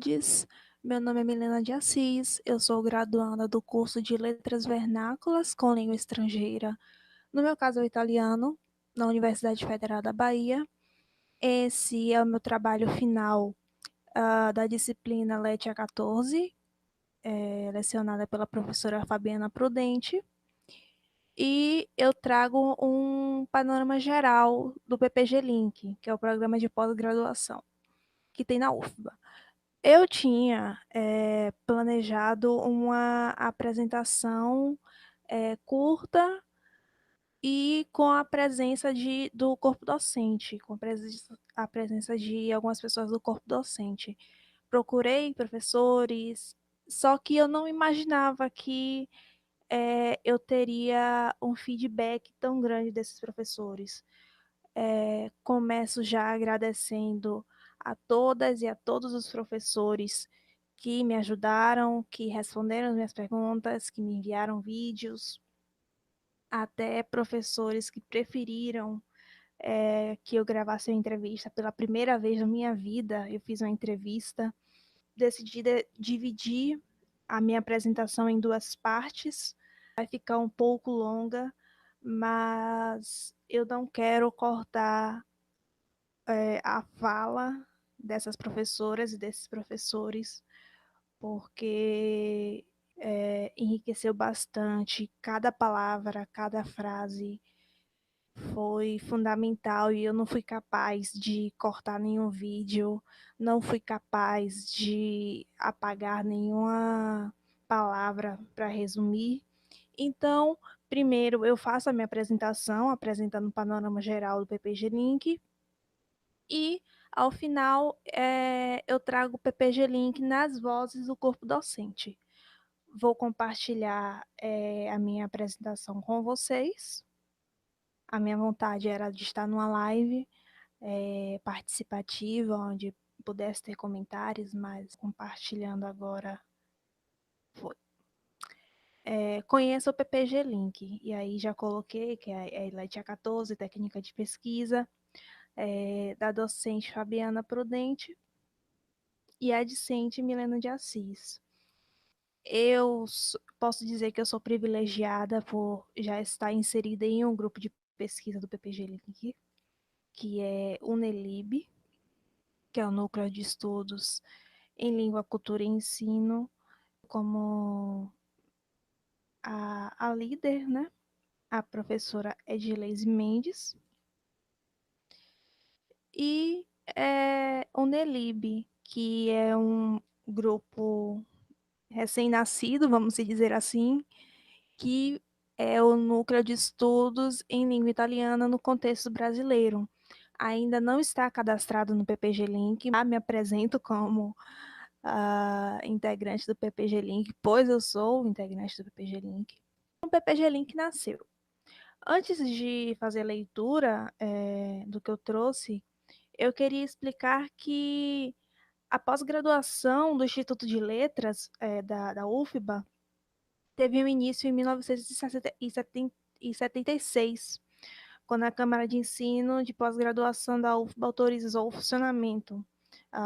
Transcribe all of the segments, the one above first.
tardes. Meu nome é Milena de Assis. Eu sou graduanda do curso de Letras Vernáculas com Língua Estrangeira. No meu caso, é o italiano, na Universidade Federal da Bahia. Esse é o meu trabalho final da disciplina Letia 14, lecionada pela professora Fabiana Prudente. E eu trago um panorama geral do PPG Link, que é o programa de pós-graduação que tem na UFBA. Eu tinha planejado uma apresentação curta e com a presença do corpo docente, com a presença de algumas pessoas do corpo docente. Procurei professores, só que eu não imaginava que eu teria um feedback tão grande desses professores. Começo já agradecendo a todas e a todos os professores que me ajudaram, que responderam as minhas perguntas, que me enviaram vídeos, até professores que preferiram que eu gravasse uma entrevista pela primeira vez na minha vida. Eu fiz uma entrevista, decidi dividir a minha apresentação em duas partes, vai ficar um pouco longa, mas eu não quero cortar a fala dessas professoras e desses professores, porque enriqueceu bastante. Cada palavra, cada frase foi fundamental e eu não fui capaz de cortar nenhum vídeo, não fui capaz de apagar nenhuma palavra para resumir. Então, primeiro eu faço a minha apresentação, apresentando o panorama geral do PPG Link, e, ao final, eu trago o PPG Link nas vozes do corpo docente. Vou compartilhar a minha apresentação com vocês. A minha vontade era de estar numa live participativa, onde pudesse ter comentários, mas compartilhando agora foi. Conheça o PPG Link, e aí já coloquei que é a Eletia 14, técnica de pesquisa, da docente Fabiana Prudente, e a discente Milena de Assis. Eu posso dizer que eu sou privilegiada por já estar inserida em um grupo de pesquisa do PPG Link, que é o NELIB, que é o Núcleo de Estudos em Língua, Cultura e Ensino, como a líder, né? A professora Edileise Mendes. E o NELIB, que é um grupo recém-nascido, vamos dizer assim, que é o núcleo de estudos em língua italiana no contexto brasileiro. Ainda não está cadastrado no PPG Link, me apresento como integrante do PPG Link, pois eu sou integrante do PPG Link. O PPG Link nasceu. Antes de fazer a leitura do que eu trouxe, eu queria explicar que a pós-graduação do Instituto de Letras da UFBA teve um início em 1976, quando a Câmara de Ensino de Pós-Graduação da UFBA autorizou o funcionamento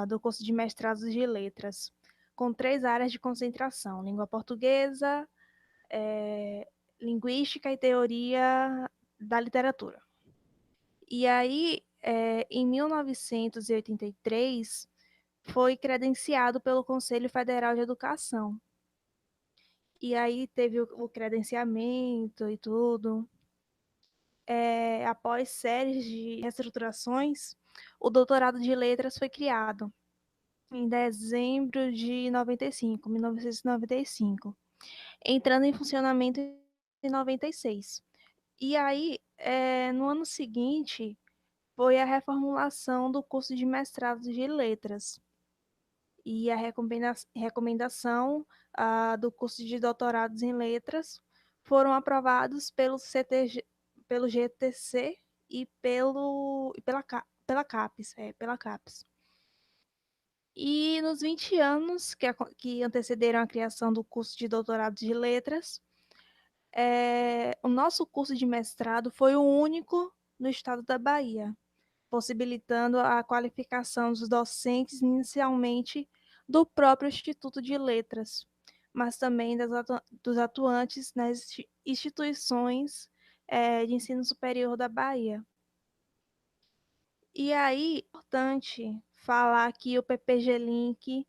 do curso de mestrados de letras, com 3 áreas de concentração: língua portuguesa, linguística e teoria da literatura. E aí, em 1983, foi credenciado pelo Conselho Federal de Educação. E aí teve o credenciamento e tudo. Após séries de reestruturações, o doutorado de letras foi criado em dezembro de 1995, entrando em funcionamento em 96. E aí, no ano seguinte, foi a reformulação do curso de mestrado de letras e a recomendação do curso de doutorados em letras foram aprovados pelo GTC e pela CAPES. Pela CAPES. E nos 20 anos que antecederam a criação do curso de doutorado de letras, o nosso curso de mestrado foi o único no estado da Bahia, possibilitando a qualificação dos docentes inicialmente do próprio Instituto de Letras, mas também dos atuantes nas instituições de ensino superior da Bahia. E aí, é importante falar que o PPG Link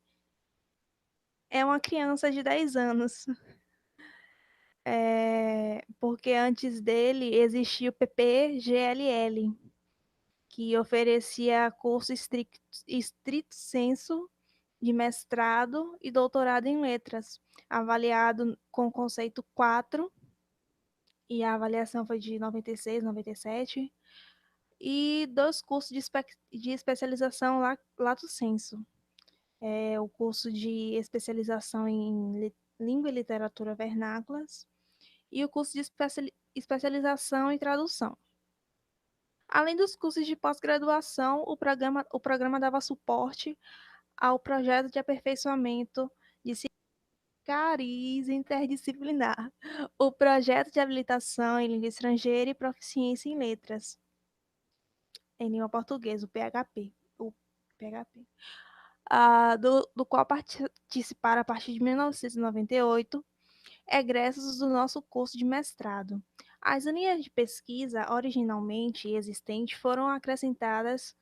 é uma criança de 10 anos, porque antes dele existia o PPGLL, que oferecia curso estrito sensu de mestrado e doutorado em letras, avaliado com o conceito 4, e a avaliação foi de 96, 97, e dois cursos de especialização lato sensu. O curso de especialização em língua e literatura vernáculas e o curso de especialização em tradução. Além dos cursos de pós-graduação, o programa dava suporte ao projeto de aperfeiçoamento de cariz interdisciplinar, o projeto de habilitação em língua estrangeira e proficiência em letras, em língua portuguesa, o PHP. O PHP. Do qual participaram a partir de 1998 egressos do nosso curso de mestrado. As linhas de pesquisa originalmente existentes foram acrescentadas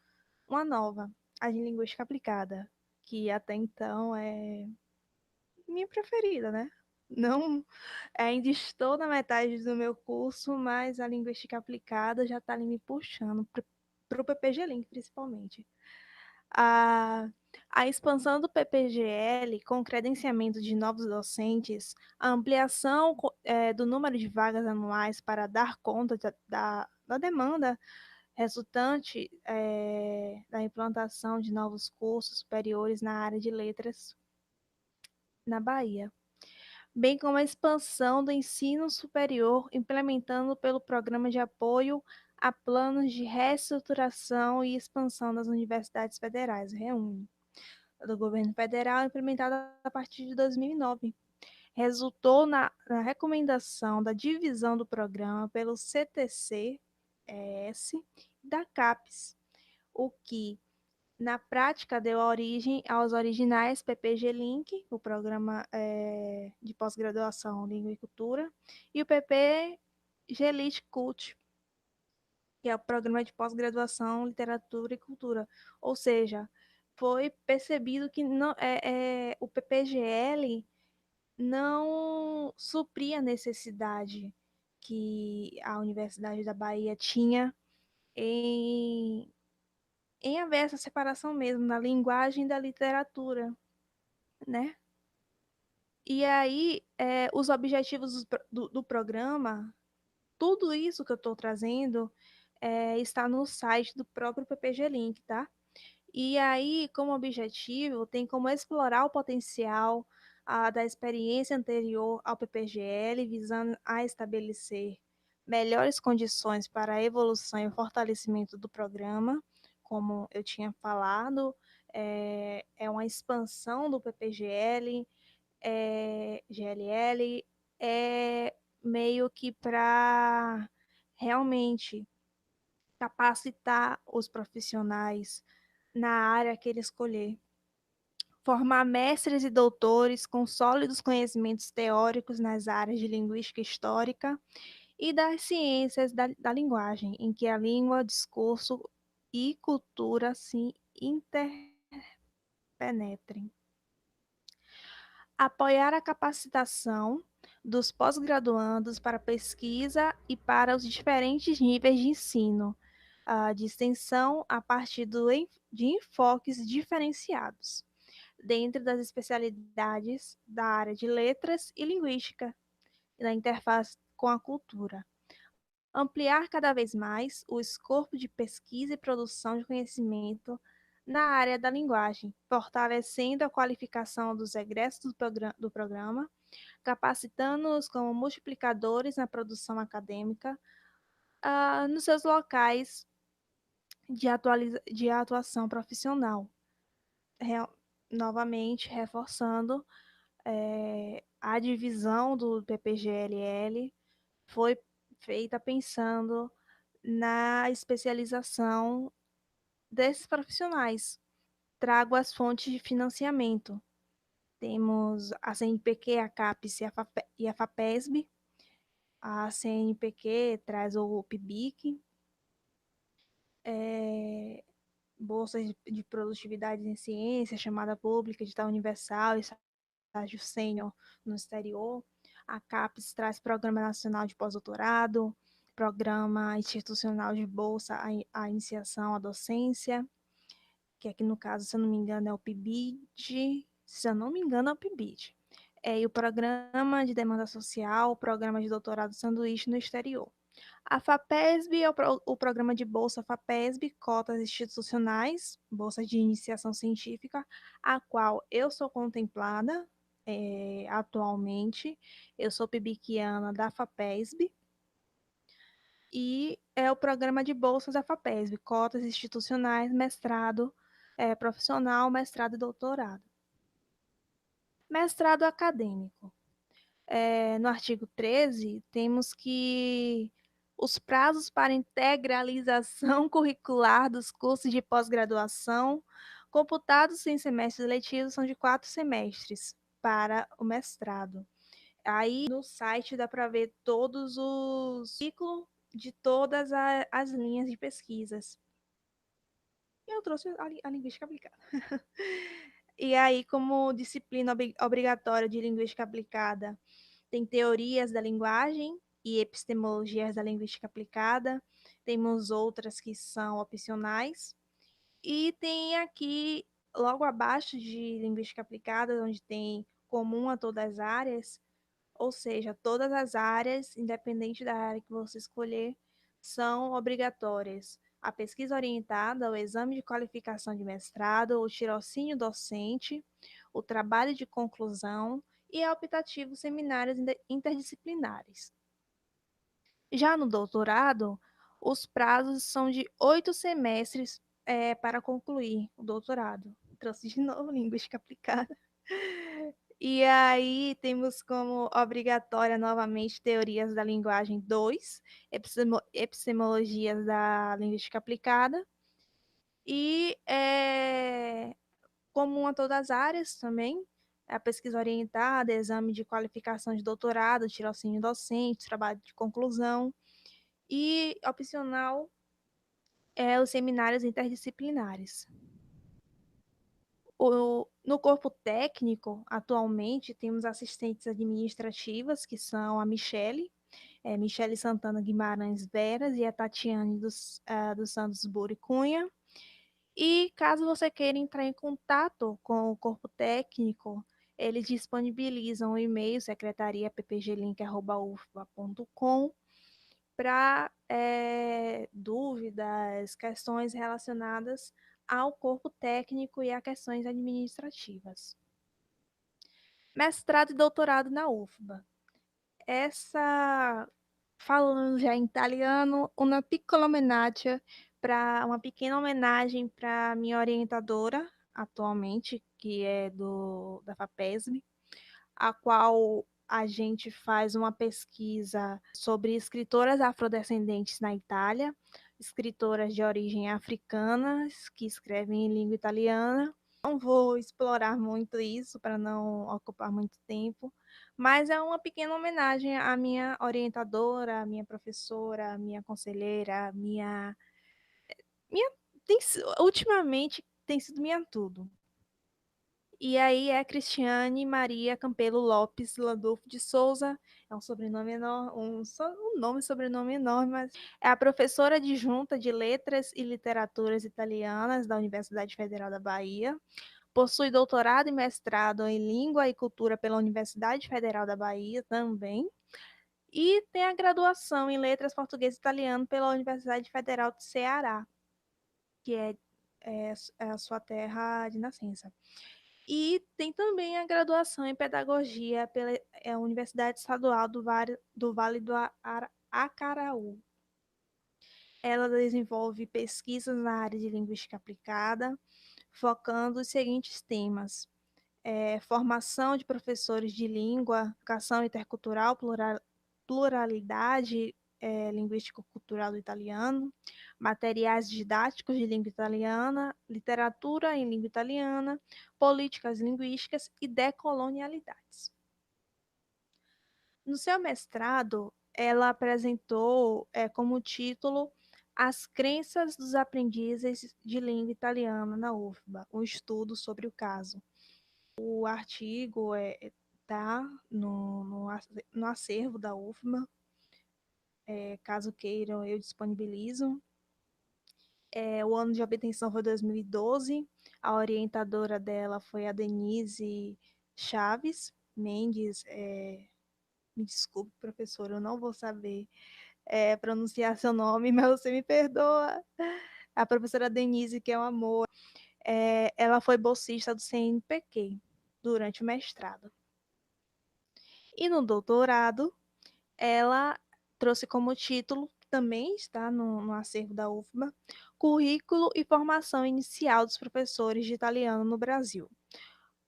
uma nova, a de linguística aplicada, que até então é minha preferida, né? Não, ainda estou na metade do meu curso, mas a linguística aplicada já está ali me puxando para o PPG Link, principalmente. A, a expansão do PPGL com credenciamento de novos docentes, a ampliação do número de vagas anuais para dar conta da demanda resultante da implantação de novos cursos superiores na área de letras na Bahia, bem como a expansão do ensino superior implementando pelo Programa de Apoio a Planos de Reestruturação e Expansão das Universidades Federais, REUNE, do governo federal, implementada a partir de 2009. Resultou na recomendação da divisão do programa pelo CTC-ES e da CAPES, o que na prática, deu origem aos originais PPG Link, o programa de pós-graduação Língua e Cultura, e o PPG Lit Cult, que é o programa de pós-graduação Literatura e Cultura. Ou seja, foi percebido que o PPGL não supria a necessidade que a Universidade da Bahia tinha em haver essa separação mesmo na linguagem da literatura, né? E aí, os objetivos do programa, tudo isso que eu estou trazendo, está no site do próprio PPG Link, tá? E aí, como objetivo, tem como explorar o potencial da experiência anterior ao PPGL, visando a estabelecer melhores condições para a evolução e o fortalecimento do programa, como eu tinha falado, é uma expansão do PPGL, GLL, é meio que para realmente capacitar os profissionais na área que ele escolher. Formar mestres e doutores com sólidos conhecimentos teóricos nas áreas de linguística histórica e das ciências da linguagem, em que a língua, discurso e cultura se interpenetrem. Apoiar a capacitação dos pós-graduandos para pesquisa e para os diferentes níveis de ensino, de extensão a partir de enfoques diferenciados, dentro das especialidades da área de letras e linguística, e da interface com a cultura. Ampliar cada vez mais o escopo de pesquisa e produção de conhecimento na área da linguagem, fortalecendo a qualificação dos egressos do programa, capacitando-os como multiplicadores na produção acadêmica, nos seus locais de atuação profissional. Novamente, reforçando, a divisão do PPGLL foi feita pensando na especialização desses profissionais. Trago as fontes de financiamento. Temos a CNPq, a CAPES e a FAPESB. A CNPq traz o PIBIC, bolsas de produtividade em ciência, chamada pública, edital universal, estágio sênior no exterior. A CAPES traz Programa Nacional de Pós-Doutorado, Programa Institucional de Bolsa à Iniciação à Docência, que aqui no caso, se eu não me engano, é o PIBID, se eu não me engano, é o PIBID. E o Programa de Demanda Social, Programa de Doutorado Sanduíche no Exterior. A FAPESB é o programa de bolsa FAPESB, cotas institucionais, bolsa de iniciação científica, a qual eu sou contemplada atualmente. Eu sou pibiquiana da FAPESB e é o programa de bolsas da FAPESB, cotas institucionais, mestrado profissional, mestrado e doutorado. Mestrado acadêmico. No artigo 13, temos que os prazos para integralização curricular dos cursos de pós-graduação, computados em semestres letivos, são de 4 semestres para o mestrado. Aí no site dá para ver todos os ciclos de todas as linhas de pesquisas. Eu trouxe a linguística aplicada. E aí, como disciplina obrigatória de linguística aplicada, tem teorias da linguagem e epistemologias da linguística aplicada. Temos outras que são opcionais. E tem aqui, logo abaixo de linguística aplicada, onde tem comum a todas as áreas, ou seja, todas as áreas, independente da área que você escolher, são obrigatórias. A pesquisa orientada, o exame de qualificação de mestrado, o tirocínio docente, o trabalho de conclusão e a optativo seminários interdisciplinares. Já no doutorado, os prazos são de 8 semestres para concluir o doutorado. Trouxe de novo linguística aplicada. E aí temos como obrigatória novamente teorias da linguagem 2, epistemologias da linguística aplicada, e comum a todas as áreas também, a pesquisa orientada, exame de qualificação de doutorado, tirocínio docente, trabalho de conclusão, e opcional os seminários interdisciplinares. No corpo técnico, atualmente, temos assistentes administrativas, que são a Michele Santana Guimarães Veras e a Tatiane dos Santos Buri Cunha. E caso você queira entrar em contato com o corpo técnico, eles disponibilizam o e-mail secretaria.ppglink@ufba.com para dúvidas, questões relacionadas ao corpo técnico e a questões administrativas. Mestrado e doutorado na UFBA. Falando já em italiano, uma piccola homenagem uma pequena homenagem para minha orientadora atualmente, que é da FAPESB, a qual a gente faz uma pesquisa sobre escritoras afrodescendentes na Itália, escritoras de origem africana que escrevem em língua italiana. Não vou explorar muito isso para não ocupar muito tempo, mas é uma pequena homenagem à minha orientadora, à minha professora, à minha conselheira, minha ultimamente tem sido minha tudo. E aí é Cristiane Maria Campelo Lopes Landolfo de Souza, é um sobrenome enorme, um nome e sobrenome enorme, mas é a professora adjunta de Letras e Literaturas Italianas da Universidade Federal da Bahia, possui doutorado e mestrado em Língua e Cultura pela Universidade Federal da Bahia também, e tem a graduação em Letras Português e Italiano pela Universidade Federal do Ceará, que é a sua terra de nascença. E tem também a graduação em Pedagogia pela Universidade Estadual do Vale do Acaraú. Ela desenvolve pesquisas na área de linguística aplicada, focando os seguintes temas: formação de professores de língua, educação intercultural, pluralidade linguístico-cultural do italiano, materiais didáticos de língua italiana, literatura em língua italiana, políticas linguísticas e decolonialidades. No seu mestrado, ela apresentou como título As Crenças dos Aprendizes de Língua Italiana na UFBA, um estudo sobre o caso. O artigo está no acervo da UFBA, caso queiram, eu disponibilizo. O ano de obtenção foi 2012, a orientadora dela foi a Denise Chaves Mendes. Me desculpe, professora, eu não vou saber pronunciar seu nome, mas você me perdoa. A professora Denise, que é um amor, ela foi bolsista do CNPq durante o mestrado. E no doutorado, ela trouxe como título, também está no acervo da UFBA, Currículo e Formação Inicial dos Professores de Italiano no Brasil,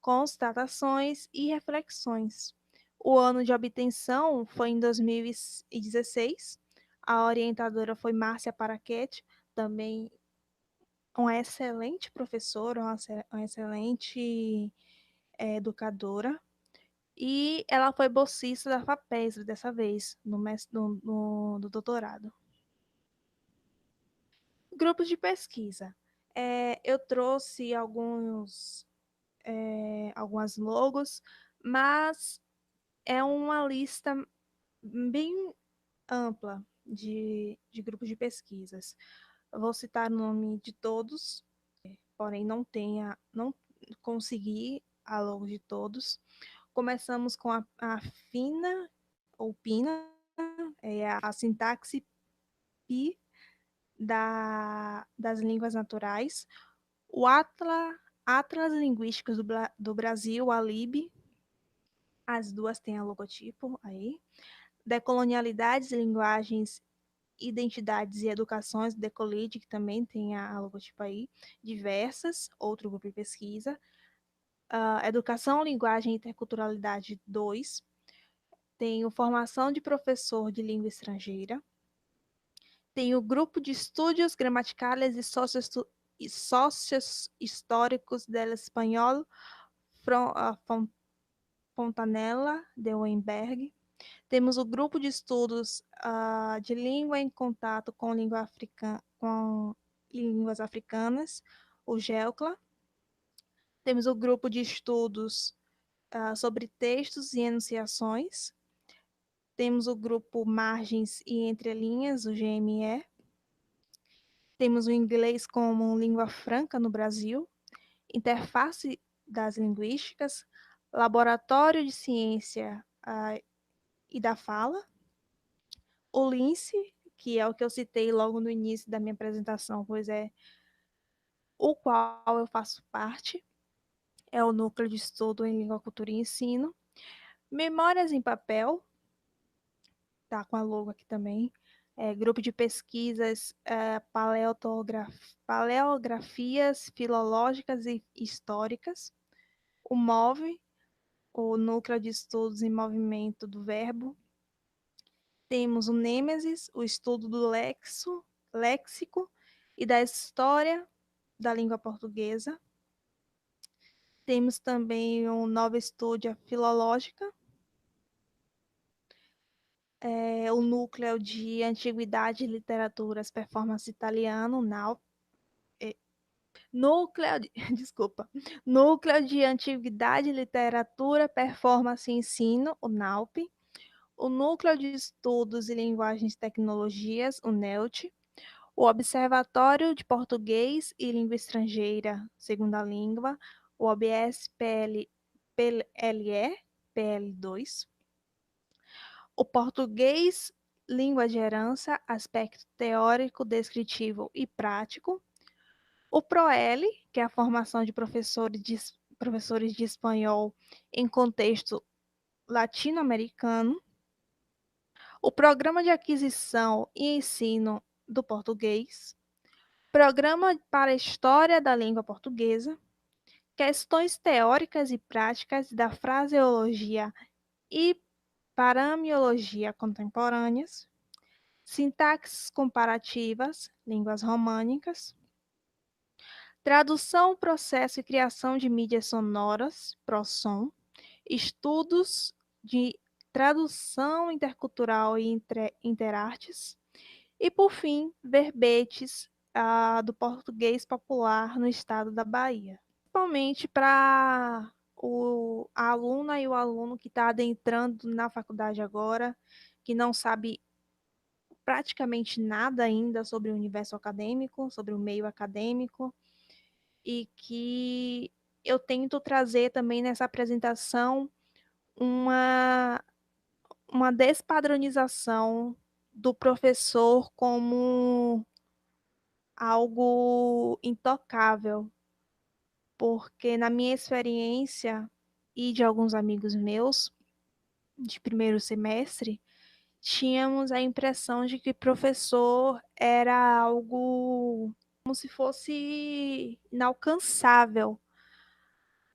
Constatações e Reflexões. O ano de obtenção foi em 2016. A orientadora foi Márcia Paraquete, também uma excelente professora, uma excelente educadora. E ela foi bolsista da FAPESB dessa vez, no doutorado. Grupos de pesquisa. Eu trouxe algumas logos, mas é uma lista bem ampla de grupos de pesquisas. Eu vou citar o nome de todos, porém não consegui a logo de todos. Começamos com a FINA, ou PINA, a sintaxe Pi das línguas naturais, o Atlas Linguísticos do Brasil, a LIB, as duas têm a logotipo aí, Decolonialidades, Linguagens, Identidades e Educações, Decolide, que também tem a logotipo aí, Diversas, outro grupo de pesquisa, Educação, Linguagem e Interculturalidade 2, tem o Formação de Professor de Língua Estrangeira, tem o Grupo de Estudos Gramaticales e Socios Históricos del Espanhol, Fontanella de Weinberg. Temos o Grupo de Estudos de Língua em Contato com Línguas Africanas, o GELCLA. Temos o Grupo de Estudos sobre Textos e Enunciações. Temos o Grupo Margens e Entrelinhas, o GME. Temos o inglês como língua franca no Brasil, interface das linguísticas, laboratório de ciência e da fala, o LINCE, que é o que eu citei logo no início da minha apresentação, pois é o qual eu faço parte, é o Núcleo de Estudo em Língua, Cultura e Ensino, Memórias em Papel, tá com a logo aqui também, grupo de pesquisas paleografias filológicas e históricas, o MOVE, o Núcleo de Estudos em Movimento do Verbo, temos o Nêmesis, o estudo do léxico e da história da língua portuguesa, temos também o Nova Estúdia Filológica, o Núcleo de Antiguidade e Literaturas Performance Italiano, Núcleo de, desculpa, Núcleo de Antiguidade, Literatura, Performance e Ensino, o NAUP, o Núcleo de Estudos e Linguagens e Tecnologias, o NELT, o Observatório de Português e Língua Estrangeira, Segunda Língua, o OBS-PLE, PL2, o Português, Língua de Herança, Aspecto Teórico, Descritivo e Prático, o PROEL, que é a formação de professores de espanhol em contexto latino-americano, o Programa de Aquisição e Ensino do Português, Programa para a História da Língua Portuguesa, Questões Teóricas e Práticas da Fraseologia e Paramiologia Contemporâneas, sintaxes comparativas, línguas românicas, tradução, processo e criação de mídias sonoras, ProSom, estudos de tradução intercultural e interartes, e, por fim, verbetes do português popular no estado da Bahia. Principalmente para a aluna e o aluno que está adentrando na faculdade agora, que não sabe praticamente nada ainda sobre o universo acadêmico, sobre o meio acadêmico, e que eu tento trazer também nessa apresentação uma, uma despadronização do professor como algo intocável, porque na minha experiência e de alguns amigos meus de primeiro semestre, tínhamos a impressão de que professor era algo como se fosse inalcançável.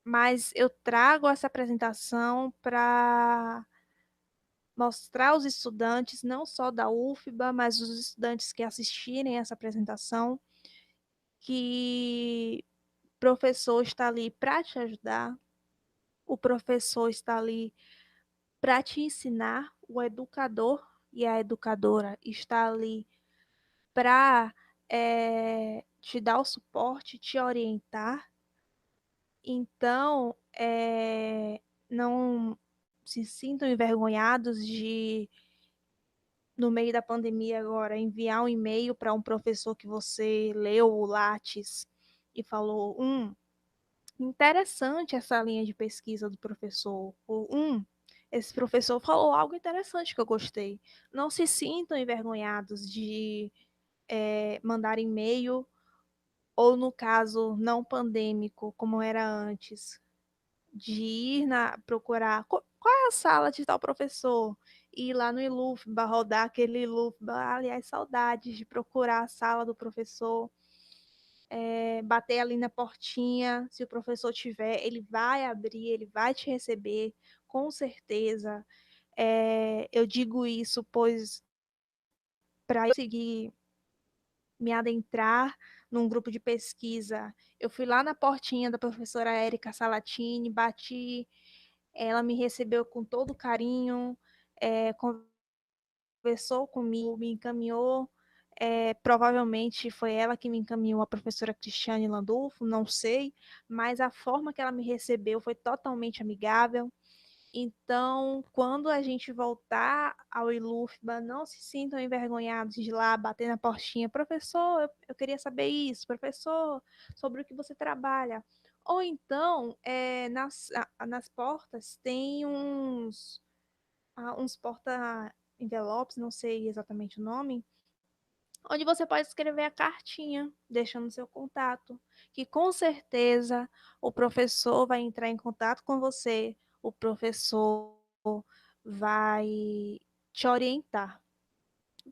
Mas eu trago essa apresentação para mostrar aos estudantes, não só da UFBA, mas os estudantes que assistirem essa apresentação, que o professor está ali para te ajudar, o professor está ali para te ensinar, o educador e a educadora está ali para te dar o suporte, te orientar. Então, não se sintam envergonhados de, no meio da pandemia agora, enviar um e-mail para um professor que você leu o Lattes e falou, interessante essa linha de pesquisa do professor, ou esse professor falou algo interessante que eu gostei. Não se sintam envergonhados de mandar e-mail, ou no caso não pandêmico, como era antes, de ir procurar qual é a sala de tal professor, ir lá no Ilufba, rodar aquele Ilufba, aliás, saudades de procurar a sala do professor, bater ali na portinha, se o professor tiver, ele vai abrir, ele vai te receber, com certeza. Eu digo isso, pois para eu conseguir me adentrar num grupo de pesquisa, eu fui lá na portinha da professora Érica Salatini, bati, ela me recebeu com todo carinho, conversou comigo, me encaminhou. Provavelmente foi ela que me encaminhou a professora Cristiane Landulfo, não sei, mas a forma que ela me recebeu foi totalmente amigável. Então, quando a gente voltar ao Ilufba, não se sintam envergonhados de ir lá bater na portinha. Professor, eu queria saber isso. Professor, sobre o que você trabalha. Ou então, nas portas tem uns porta-envelopes, não sei exatamente o nome, onde você pode escrever a cartinha, deixando seu contato, que com certeza o professor vai entrar em contato com você, o professor vai te orientar,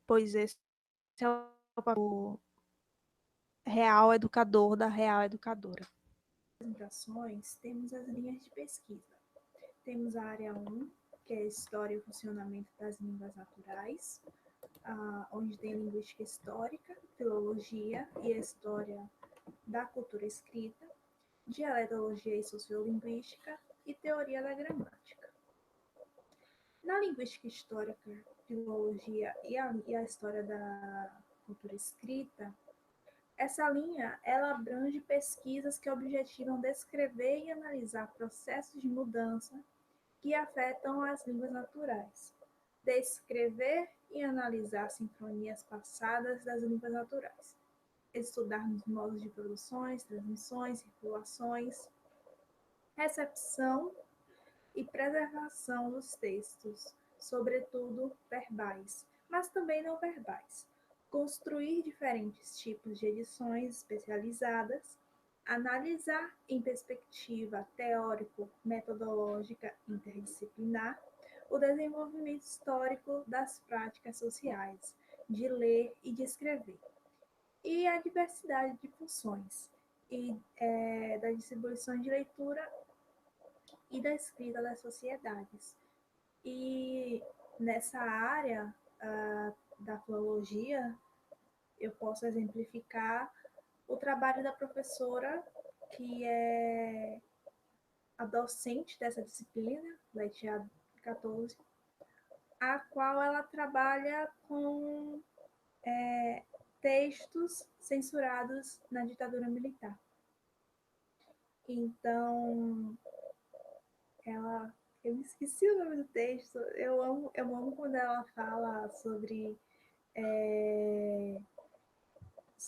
pois esse é o real educador da real educadora. Apresentações, temos as linhas de pesquisa. Temos a área 1, que é a história e o funcionamento das línguas naturais, onde tem linguística histórica, filologia e a história da cultura escrita, dialetologia e sociolinguística e teoria da gramática. Na linguística histórica, filologia e a história da cultura escrita, essa linha ela abrange pesquisas que objetivam descrever e analisar processos de mudança que afetam as línguas naturais, descrever e analisar sincronias passadas das línguas naturais, estudar os modos de produções, transmissões, circulações, recepção e preservação dos textos, sobretudo verbais, mas também não verbais. Construir diferentes tipos de edições especializadas, analisar em perspectiva teórico-metodológica interdisciplinar o desenvolvimento histórico das práticas sociais, de ler e de escrever, e a diversidade de funções e da distribuição de leitura e da escrita das sociedades. E nessa área, da filologia, eu posso exemplificar o trabalho da professora, que é a docente dessa disciplina, Letícia 14, a qual ela trabalha com textos censurados na ditadura militar. Então, eu me esqueci o nome do texto, eu amo quando ela fala sobre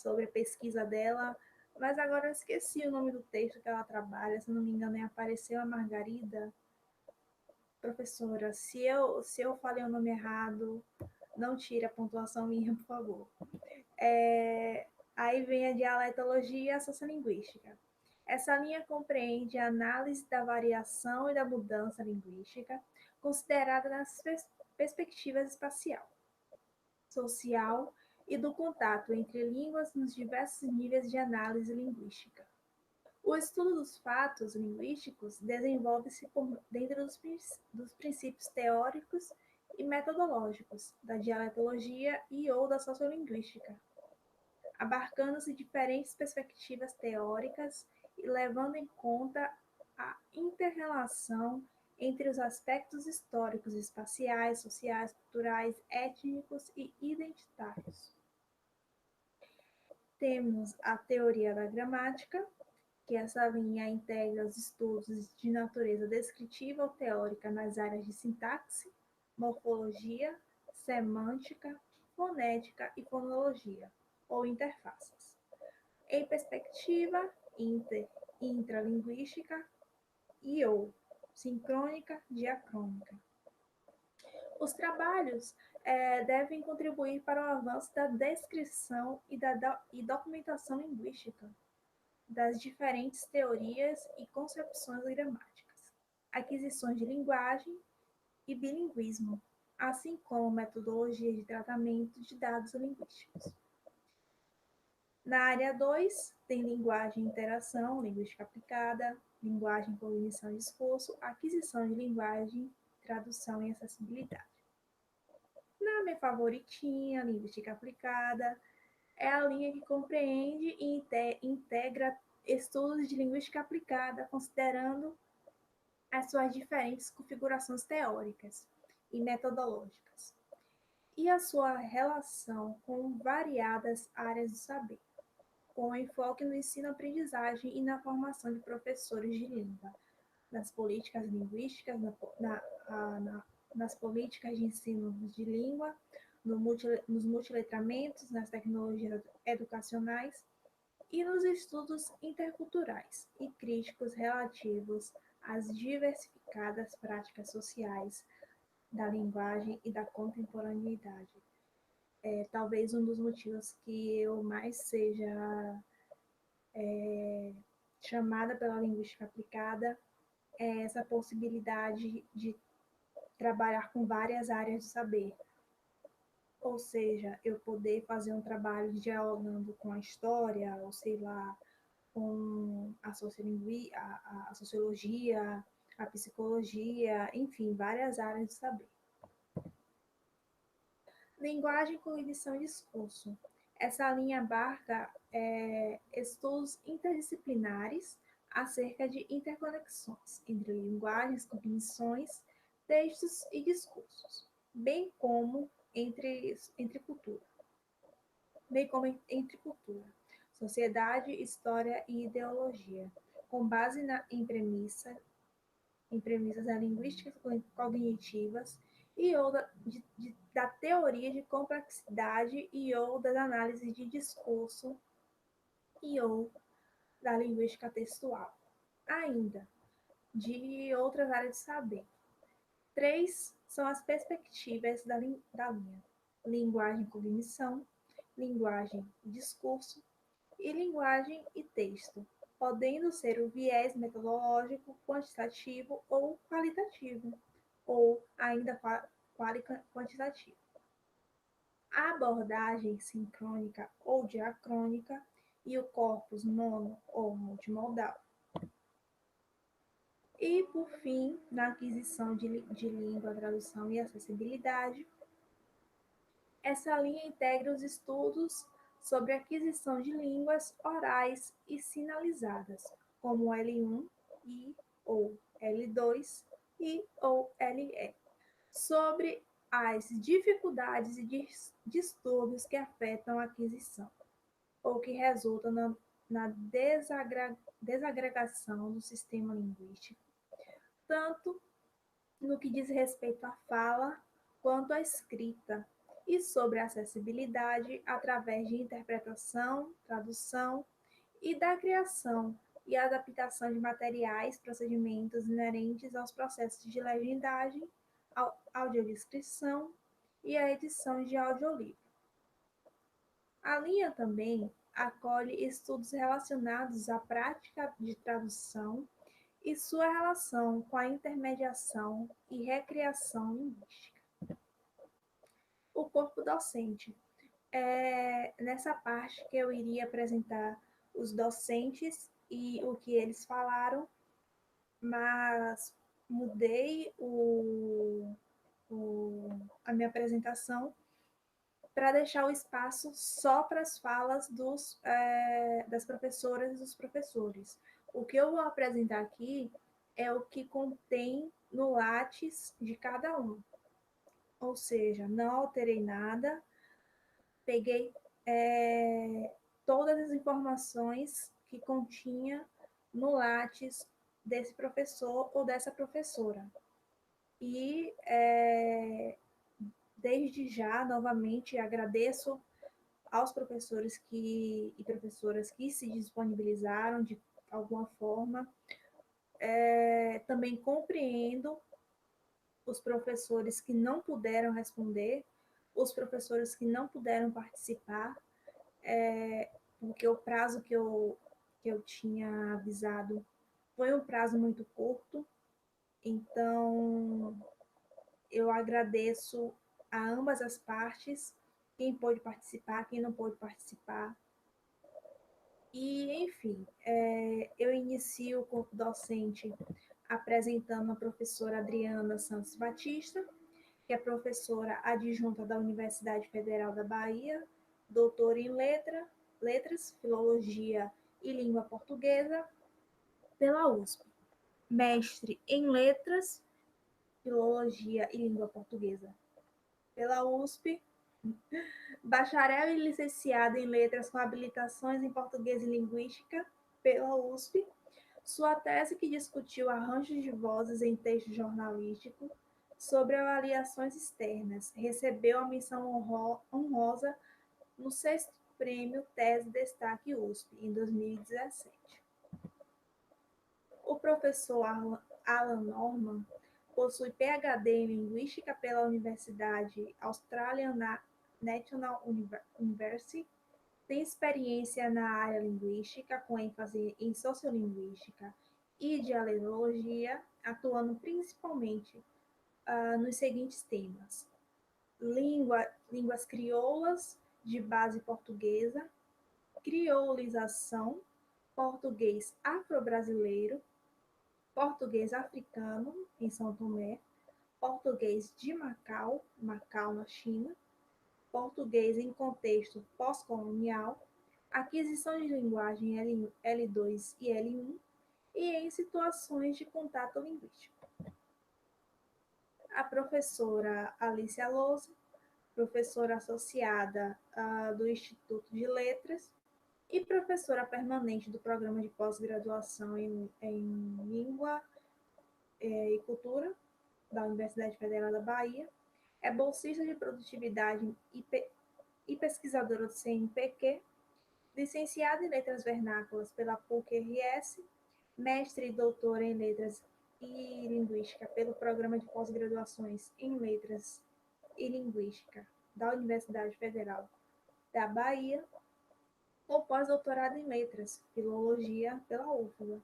a pesquisa dela, mas agora eu esqueci o nome do texto que ela trabalha, se não me engano, Apareceu a Margarida. Professora, se eu falei o nome errado, não tire a pontuação minha, por favor. Aí vem a dialetologia e a sociolinguística. Essa linha compreende a análise da variação e da mudança linguística, considerada nas perspectivas espacial, social e do contato entre línguas nos diversos níveis de análise linguística. O estudo dos fatos linguísticos desenvolve-se por dentro dos princípios teóricos e metodológicos da dialetologia e ou da sociolinguística, abarcando-se diferentes perspectivas teóricas e levando em conta a interrelação entre os aspectos históricos, espaciais, sociais, culturais, étnicos e identitários. Temos a teoria da gramática, que essa linha integra os estudos de natureza descritiva ou teórica nas áreas de sintaxe, morfologia, semântica, fonética e fonologia, ou interfaces. Em perspectiva intralinguística e ou sincrônica, diacrônica. Os trabalhos devem contribuir para o avanço da descrição e documentação linguística, das diferentes teorias e concepções gramáticas, aquisições de linguagem e bilinguismo, assim como metodologias de tratamento de dados linguísticos. Na área 2, tem linguagem e interação, linguística aplicada, linguagem, cognição e discurso, aquisição de linguagem, tradução e acessibilidade. Na minha favoritinha, linguística aplicada, é a linha que compreende e integra estudos de linguística aplicada, considerando as suas diferentes configurações teóricas e metodológicas, e a sua relação com variadas áreas do saber, com enfoque no ensino-aprendizagem e na formação de professores de língua, nas políticas linguísticas, nas políticas de ensino de língua, nos multiletramentos, nas tecnologias educacionais e nos estudos interculturais e críticos relativos às diversificadas práticas sociais da linguagem e da contemporaneidade. Talvez um dos motivos que eu mais seja chamada pela linguística aplicada é essa possibilidade de trabalhar com várias áreas do saber. Ou seja, eu poder fazer um trabalho dialogando com a história, ou sei lá, com a sociologia, a psicologia, enfim, várias áreas do saber. Linguagem, cognição e discurso. Essa linha abarca estudos interdisciplinares acerca de interconexões entre linguagens, cognições, textos e discursos, bem como entre cultura, sociedade, história e ideologia, com base em premissas linguísticas cognitivas e ou da teoria de complexidade e ou das análises de discurso e ou da linguística textual. Ainda, de outras áreas de saber. 3 são as perspectivas da linha: linguagem e cognição, linguagem e discurso, e linguagem e texto, podendo ser o viés metodológico, quantitativo ou qualitativo, ou ainda quantitativo. A abordagem sincrônica ou diacrônica e o corpus mono ou multimodal. E, por fim, na aquisição de língua, tradução e acessibilidade, Essa linha integra os estudos sobre aquisição de línguas orais e sinalizadas, como L1 e ou L2 e ou LE, sobre as dificuldades e distúrbios que afetam a aquisição ou que resultam na desagregação do sistema linguístico, tanto no que diz respeito à fala quanto à escrita, e sobre a acessibilidade através de interpretação, tradução e da criação e adaptação de materiais, procedimentos inerentes aos processos de legendagem, audiodescrição e a edição de audiolivro. A linha também acolhe estudos relacionados à prática de tradução e sua relação com a intermediação e recriação linguística. O corpo docente. Nessa parte que eu iria apresentar os docentes e o que eles falaram, mas mudei a minha apresentação para deixar o espaço só para as falas das professoras e dos professores. O que eu vou apresentar aqui é o que contém no Lattes de cada um. Ou seja, não alterei nada, peguei todas as informações que continha no Lattes desse professor ou dessa professora. E desde já, novamente, agradeço aos professores e professoras que se disponibilizaram de alguma forma. Também compreendo os professores que não puderam responder, os professores que não puderam participar, porque o prazo que eu tinha avisado foi um prazo muito curto. Então, eu agradeço a ambas as partes, quem pôde participar, quem não pôde participar. E, enfim, eu inicio o corpo docente apresentando a professora Adriana Santos Batista, que é professora adjunta da Universidade Federal da Bahia, doutora em letras, filologia e língua portuguesa pela USP, mestre em letras, filologia e língua portuguesa pela USP, bacharel e licenciado em letras com habilitações em português e linguística pela USP, sua tese que discutiu arranjos de vozes em texto jornalístico sobre avaliações externas, recebeu a menção honrosa no 6º Prêmio Tese Destaque USP, em 2017. O professor Alan Norman possui PhD em Linguística pela Universidade Australian National University, tem experiência na área linguística, com ênfase em sociolinguística e dialeologia, atuando principalmente nos seguintes temas: línguas crioulas de base portuguesa, criolização, português afro-brasileiro, português africano, em São Tomé, português de Macau, Macau na China, português em contexto pós-colonial, aquisição de linguagem L2 e L1 e em situações de contato linguístico. A professora Alicia Lousa, professora associada do Instituto de Letras e professora permanente do Programa de Pós-Graduação em Língua e Cultura da Universidade Federal da Bahia, é bolsista de produtividade e pesquisadora do CNPq, licenciada em Letras Vernáculas pela PUC-RS, mestre e doutora em Letras e Linguística pelo Programa de Pós-Graduações em Letras e Linguística da Universidade Federal da Bahia, com pós-doutorado em Letras, Filologia pela UFBA,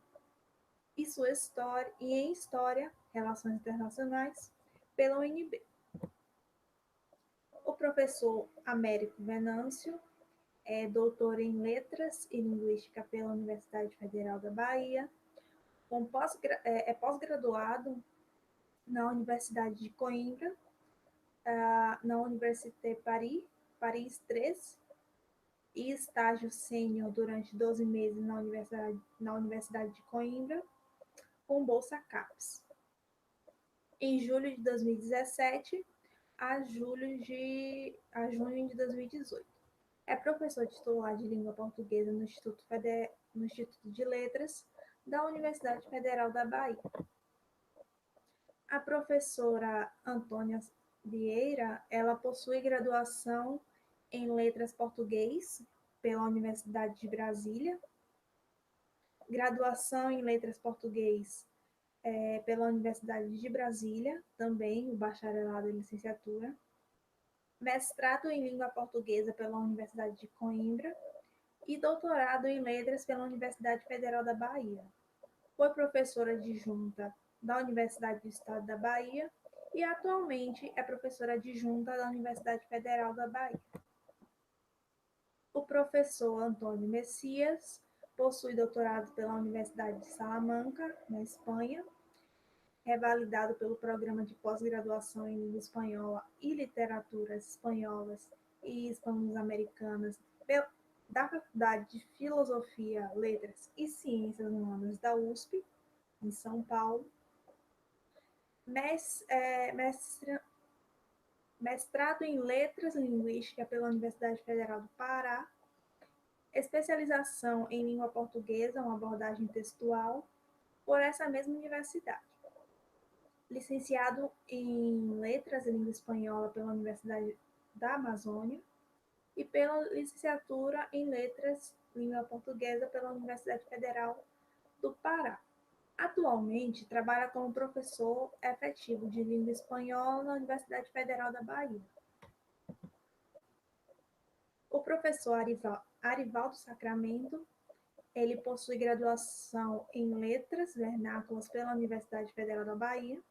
e em História, Relações Internacionais, pela UNB. O professor Américo Venâncio é doutor em Letras e Linguística pela Universidade Federal da Bahia, é pós-graduado na Universidade de Coimbra, na Université Paris Paris 3 e estágio sênior durante 12 meses na Universidade de Coimbra, com bolsa CAPES. Em julho de 2017 a junho de 2018. É professor titular de língua portuguesa no Instituto de Letras da Universidade Federal da Bahia. A professora Antônia Vieira, ela possui graduação em Letras Português pela Universidade de Brasília, graduação em Letras Português pela Universidade de Brasília, também o bacharelado e licenciatura, mestrado em Língua Portuguesa pela Universidade de Coimbra e doutorado em Letras pela Universidade Federal da Bahia. Foi professora adjunta da Universidade do Estado da Bahia e atualmente é professora adjunta da Universidade Federal da Bahia. O professor Antônio Messias possui doutorado pela Universidade de Salamanca, na Espanha, revalidado pelo Programa de Pós-Graduação em Língua Espanhola e Literaturas Espanholas e Hispano-Americanas da Faculdade de Filosofia, Letras e Ciências Humanas da USP, em São Paulo. Mestrado em Letras e Linguística pela Universidade Federal do Pará. Especialização em Língua Portuguesa, uma abordagem textual, por essa mesma universidade. Licenciado em Letras e Língua Espanhola pela Universidade da Amazônia e pela licenciatura em Letras e Língua Portuguesa pela Universidade Federal do Pará. Atualmente, trabalha como professor efetivo de língua espanhola na Universidade Federal da Bahia. O professor Arivaldo Sacramento, ele possui graduação em Letras Vernáculas pela Universidade Federal da Bahia,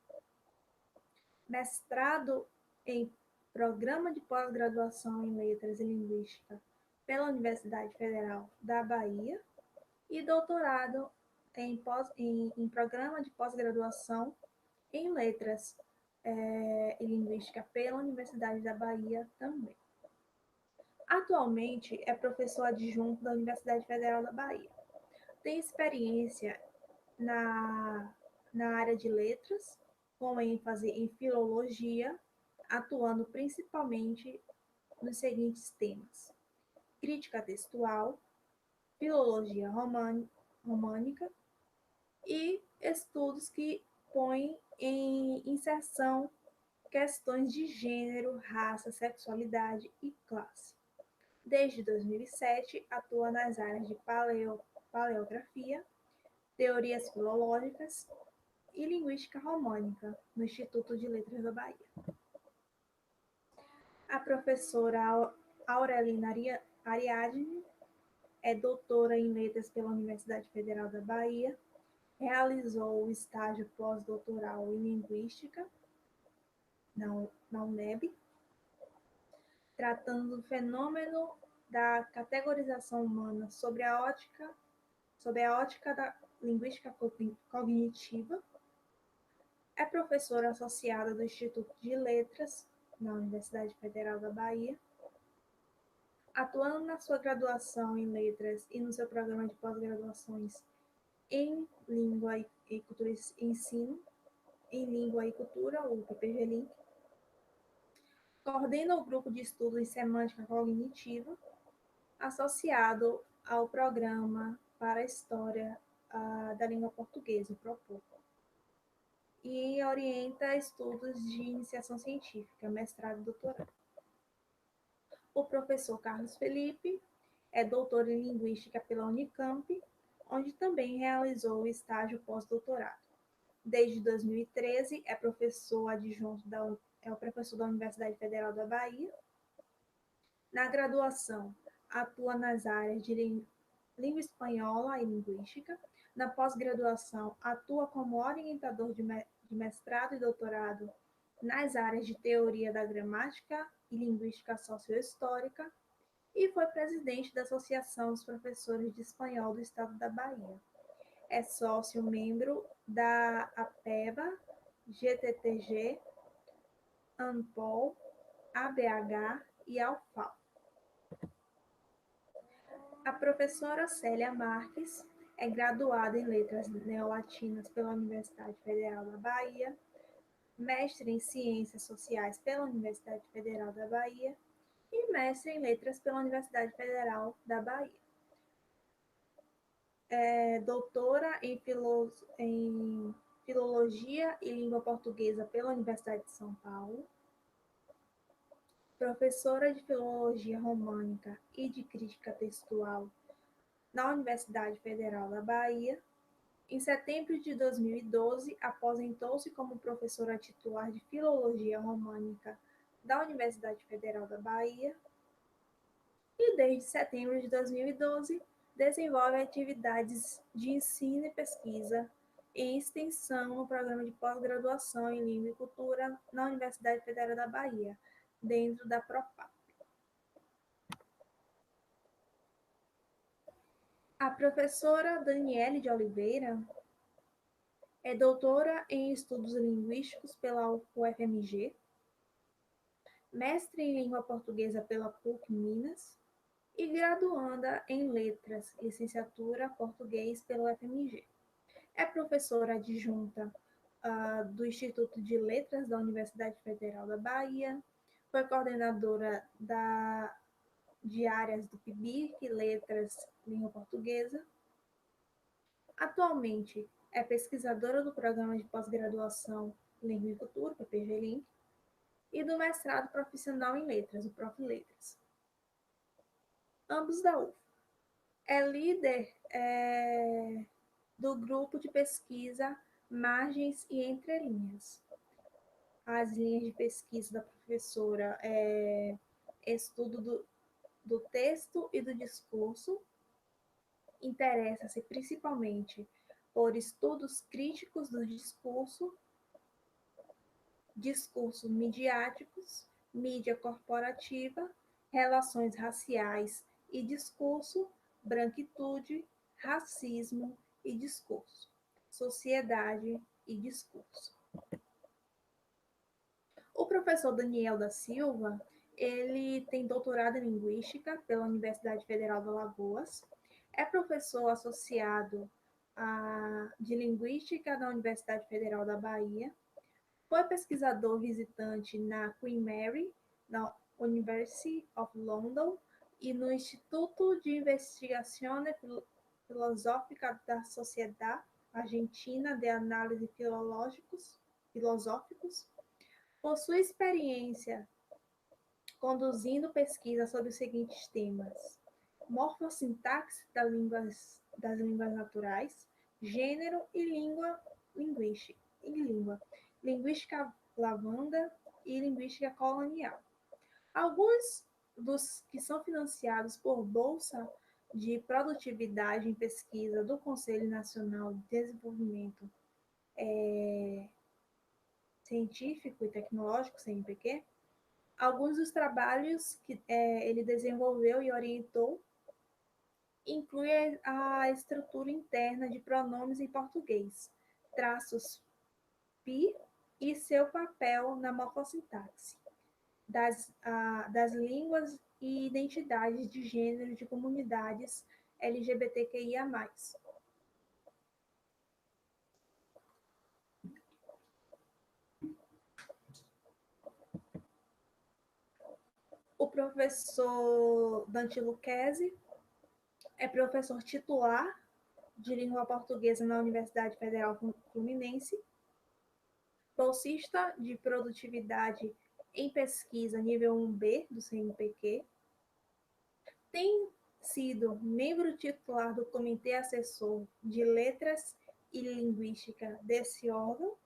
mestrado em Programa de Pós-Graduação em Letras e Linguística pela Universidade Federal da Bahia e doutorado em Programa de Pós-Graduação em Letras e Linguística pela Universidade da Bahia também. Atualmente é professor adjunto da Universidade Federal da Bahia. Tem experiência na área de letras, com ênfase em filologia, atuando principalmente nos seguintes temas: crítica textual, filologia românica e estudos que põem em inserção questões de gênero, raça, sexualidade e classe. Desde 2007, atua nas áreas de paleografia, teorias filológicas e linguística românica, no Instituto de Letras da Bahia. A professora Aurelina Ariadne é doutora em Letras pela Universidade Federal da Bahia, realizou o estágio pós-doutoral em Linguística na UNEB, tratando do fenômeno da categorização humana sob a ótica da linguística cognitiva. É professora associada do Instituto de Letras na Universidade Federal da Bahia, atuando na sua graduação em Letras e no seu programa de pós-graduações em Língua e Cultura e Ensino, em Língua e Cultura, o PPG-Link. Coordena o grupo de estudo em Semântica Cognitiva, associado ao Programa para a História da Língua Portuguesa, o PROPOR, e orienta estudos de iniciação científica, mestrado e doutorado. O professor Carlos Felipe é doutor em Linguística pela Unicamp, onde também realizou o estágio pós-doutorado. Desde 2013, é professor adjunto o professor da Universidade Federal da Bahia. Na graduação, atua nas áreas de língua espanhola e linguística. Na pós-graduação, atua como orientador de mestrado e doutorado nas áreas de teoria da gramática e linguística sociohistórica e foi presidente da Associação dos Professores de Espanhol do Estado da Bahia. É sócio-membro da APEBA, GTTG, ANPOL, ABH e alfalfa. A professora Célia Marques é graduada em Letras Neolatinas pela Universidade Federal da Bahia, mestre em Ciências Sociais pela Universidade Federal da Bahia e mestre em Letras pela Universidade Federal da Bahia. É doutora em Filologia e Língua Portuguesa pela Universidade de São Paulo, professora de Filologia Românica e de Crítica Textual na Universidade Federal da Bahia. Em setembro de 2012, aposentou-se como professora titular de Filologia Românica da Universidade Federal da Bahia e, desde setembro de 2012, desenvolve atividades de ensino e pesquisa e extensão no programa de pós-graduação em Língua e Cultura na Universidade Federal da Bahia, dentro da Propap. A professora Daniele de Oliveira é doutora em Estudos Linguísticos pela UFMG, mestre em Língua Portuguesa pela PUC Minas e graduanda em Letras, licenciatura Português pela UFMG. É professora adjunta do Instituto de Letras da Universidade Federal da Bahia, foi coordenadora de áreas do PIBIC, Letras, Língua Portuguesa. Atualmente é pesquisadora do Programa de Pós-Graduação Língua e Cultura, PPG-Link, e do mestrado profissional em Letras, o Prof. Letras. Ambos da UF. É líder do grupo de pesquisa Margens e Entrelinhas. As linhas de pesquisa da professora é estudo do texto e do discurso, interessa-se principalmente por estudos críticos do discursos midiáticos, mídia corporativa, relações raciais e discurso, branquitude, racismo e discurso, sociedade e discurso. O professor Daniel da Silva, ele tem doutorado em Linguística pela Universidade Federal de Alagoas, é professor associado de Linguística na Universidade Federal da Bahia, foi pesquisador visitante na Queen Mary, na University of London e no Instituto de Investigazione Filosófica da Sociedade Argentina de Análise Filosóficos. Possui experiência conduzindo pesquisa sobre os seguintes temas: morfossintaxe das línguas naturais, gênero e linguística lavanda e linguística colonial. Alguns dos que são financiados por Bolsa de Produtividade em Pesquisa do Conselho Nacional de Desenvolvimento Científico e Tecnológico, CNPq, alguns dos trabalhos que ele desenvolveu e orientou incluem a estrutura interna de pronomes em português, traços pi e seu papel na morfossintaxe das línguas e identidades de gênero de comunidades LGBTQIA+. O professor Dante Lucchesi é professor titular de língua portuguesa na Universidade Federal Fluminense, bolsista de produtividade em pesquisa nível 1B do CNPq, tem sido membro titular do Comitê Assessor de Letras e Linguística desse órgão,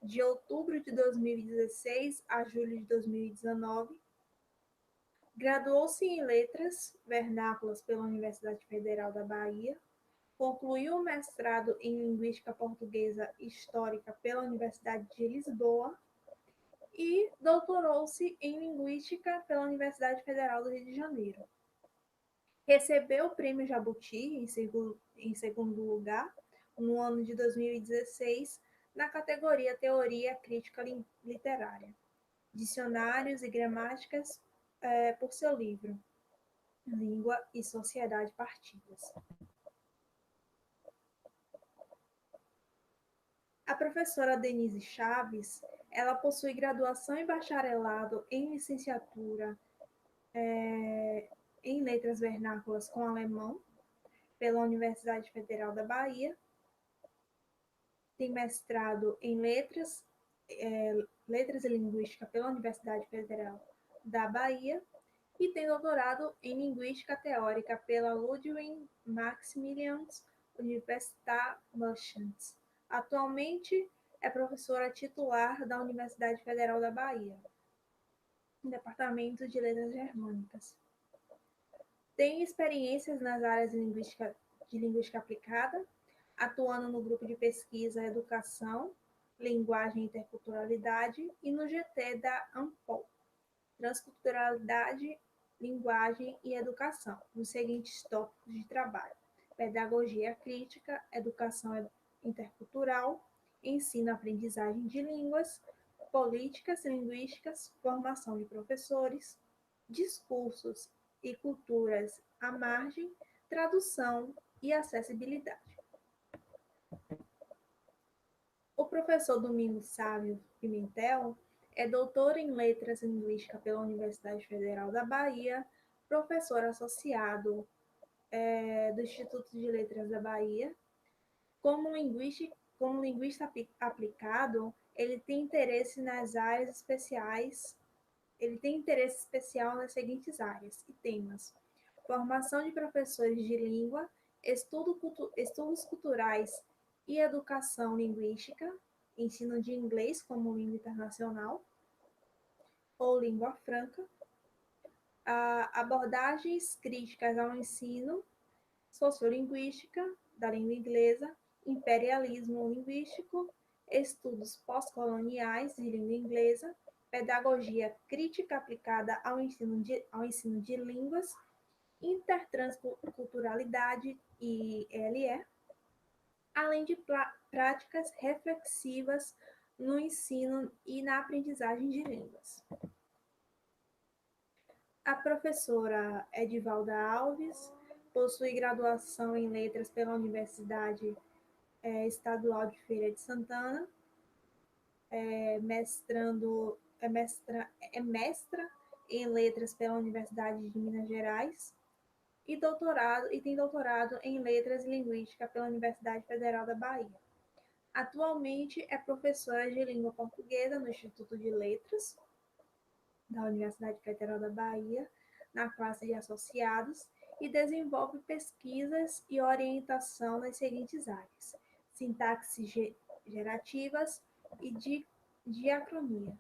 de outubro de 2016 a julho de 2019. Graduou-se em Letras Vernáculas pela Universidade Federal da Bahia, concluiu o mestrado em Linguística Portuguesa Histórica pela Universidade de Lisboa e doutorou-se em Linguística pela Universidade Federal do Rio de Janeiro. Recebeu o Prêmio Jabuti, em segundo lugar, no ano de 2016, na categoria Teoria Crítica Literária, Dicionários e Gramáticas por seu livro Língua e Sociedade Partidas. A professora Denise Chaves, ela possui graduação e bacharelado em licenciatura em Letras Vernáculas com Alemão pela Universidade Federal da Bahia, tem mestrado em Letras e Linguística pela Universidade Federal da Bahia e tem doutorado em Linguística Teórica pela Ludwig Maximilians Universität München. Atualmente é professora titular da Universidade Federal da Bahia, no Departamento de Letras Germânicas. Tem experiências nas áreas de linguística aplicada, atuando no grupo de pesquisa Educação, Linguagem e Interculturalidade e no GT da ANPOL, Transculturalidade, Linguagem e Educação, nos seguintes tópicos de trabalho: pedagogia crítica, educação intercultural, ensino-aprendizagem de línguas, políticas linguísticas, formação de professores, discursos e culturas à margem, tradução e acessibilidade. O professor Domingos Sávio Pimentel é doutor em Letras e Linguística pela Universidade Federal da Bahia, professor associado do Instituto de Letras da Bahia. Como linguista aplicado, ele tem interesse nas áreas especiais, ele tem interesse especial nas seguintes áreas e temas: formação de professores de língua, estudos culturais e educação linguística, ensino de inglês como língua internacional ou língua franca, abordagens críticas ao ensino, sociolinguística da língua inglesa, imperialismo linguístico, estudos pós-coloniais de língua inglesa, pedagogia crítica aplicada ao ensino de línguas, intertransculturalidade e ELE, além de práticas reflexivas no ensino e na aprendizagem de línguas. A professora Edivalda Alves possui graduação em Letras pela Universidade Estadual de Feira de Santana, mestra em Letras pela Universidade de Minas Gerais e tem doutorado em Letras e Linguística pela Universidade Federal da Bahia. Atualmente é professora de língua portuguesa no Instituto de Letras da Universidade Federal da Bahia, na classe de associados, e desenvolve pesquisas e orientação nas seguintes áreas: sintaxe gerativas e diacronia.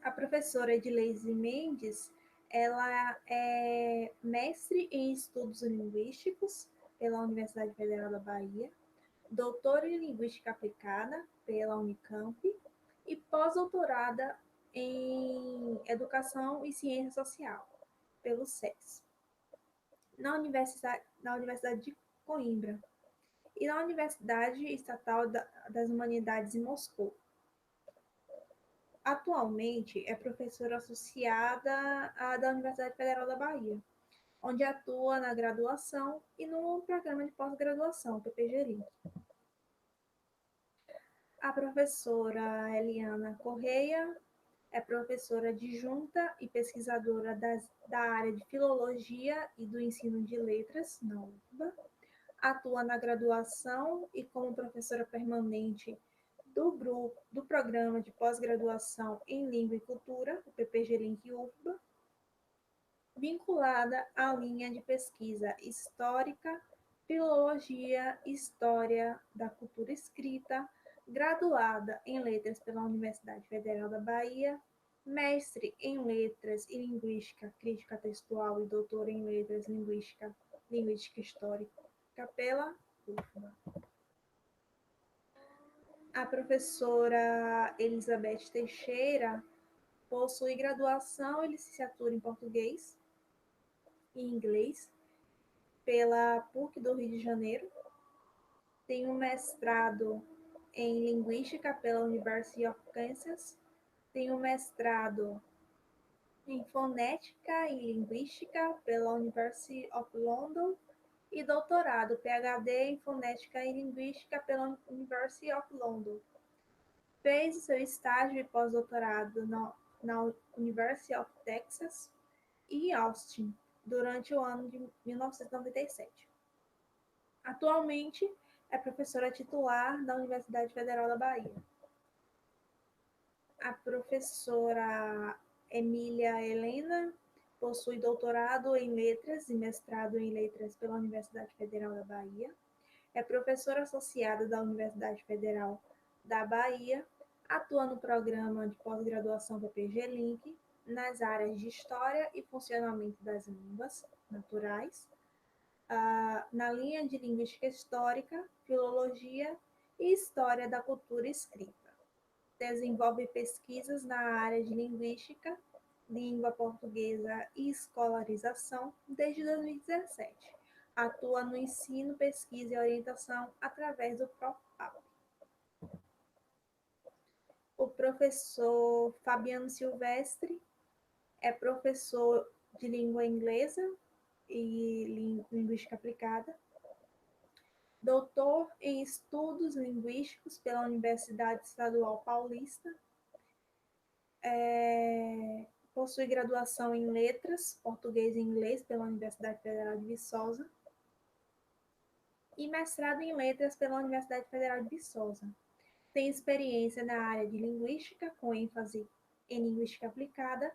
A professora Edileise Mendes, ela é mestre em estudos linguísticos pela Universidade Federal da Bahia, doutora em linguística aplicada pela Unicamp e pós-doutorada em educação e ciência social pelo SES, na Universidade de Coimbra e na Universidade Estatal das Humanidades em Moscou. Atualmente é professora associada da Universidade Federal da Bahia, onde atua na graduação e no programa de pós-graduação, PPG-Link. A professora Eliana Correia é professora adjunta e pesquisadora da área de Filologia e do Ensino de Letras, na UFBA. Atua na graduação e como professora permanente do Programa de Pós-Graduação em Língua e Cultura, o PPG Link UFBA, vinculada à linha de pesquisa histórica, filologia e história da cultura escrita, graduada em Letras pela Universidade Federal da Bahia, mestre em Letras e Linguística Crítica Textual e doutora em Letras Linguística Histórica pela UFBA. A professora Elizabeth Teixeira possui graduação e licenciatura em português e inglês pela PUC do Rio de Janeiro. Tem um mestrado em linguística pela University of Kansas. Tem um mestrado em Fonética e Linguística pela University of London e doutorado, PhD em Fonética e Linguística pela University of London. Fez seu estágio e pós-doutorado na University of Texas e Austin durante o ano de 1997. Atualmente é professora titular da Universidade Federal da Bahia. A professora Emília Helena possui doutorado em letras e mestrado em letras pela Universidade Federal da Bahia. É professora associada da Universidade Federal da Bahia, atua no programa de pós-graduação PPG Link, nas áreas de História e Funcionamento das Línguas Naturais, na linha de Linguística Histórica, Filologia e História da Cultura Escrita. Desenvolve pesquisas na área de Linguística, Língua Portuguesa e Escolarização desde 2017. Atua no ensino, pesquisa e orientação através do PROPAP. O professor Fabiano Silvestre é professor de língua inglesa e linguística aplicada, doutor em estudos linguísticos pela Universidade Estadual Paulista, possui graduação em letras, português e inglês pela Universidade Federal de Viçosa e mestrado em letras pela Universidade Federal de Viçosa. Tem experiência na área de linguística, com ênfase em linguística aplicada,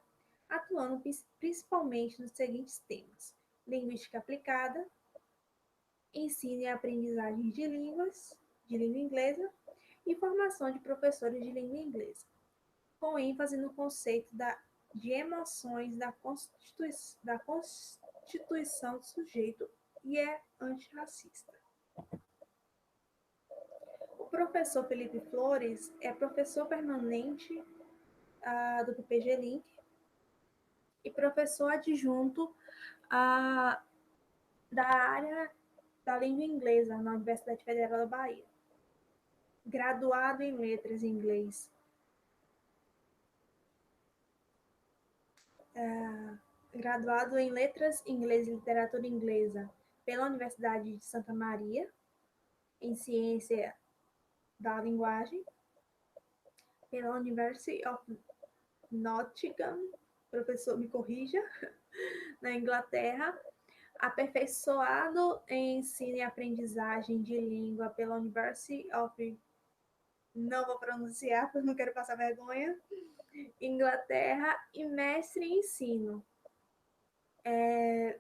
atuando principalmente nos seguintes temas: linguística aplicada, ensino e aprendizagem de línguas, de língua inglesa, e formação de professores de língua inglesa, com ênfase no conceito de emoções da constituição do sujeito e é antirracista. O professor Felipe Flores é professor permanente do PPG Link e professor adjunto da área da língua inglesa na Universidade Federal da Bahia. Graduado em letras em inglês, graduado em letras inglês e literatura inglesa pela Universidade de Santa Maria, em ciência da linguagem, pela University of Nottingham, professor me corrija, na Inglaterra, aperfeiçoado em ensino e aprendizagem de língua pela University of, não vou pronunciar, porque não quero passar vergonha, Inglaterra, e mestre em ensino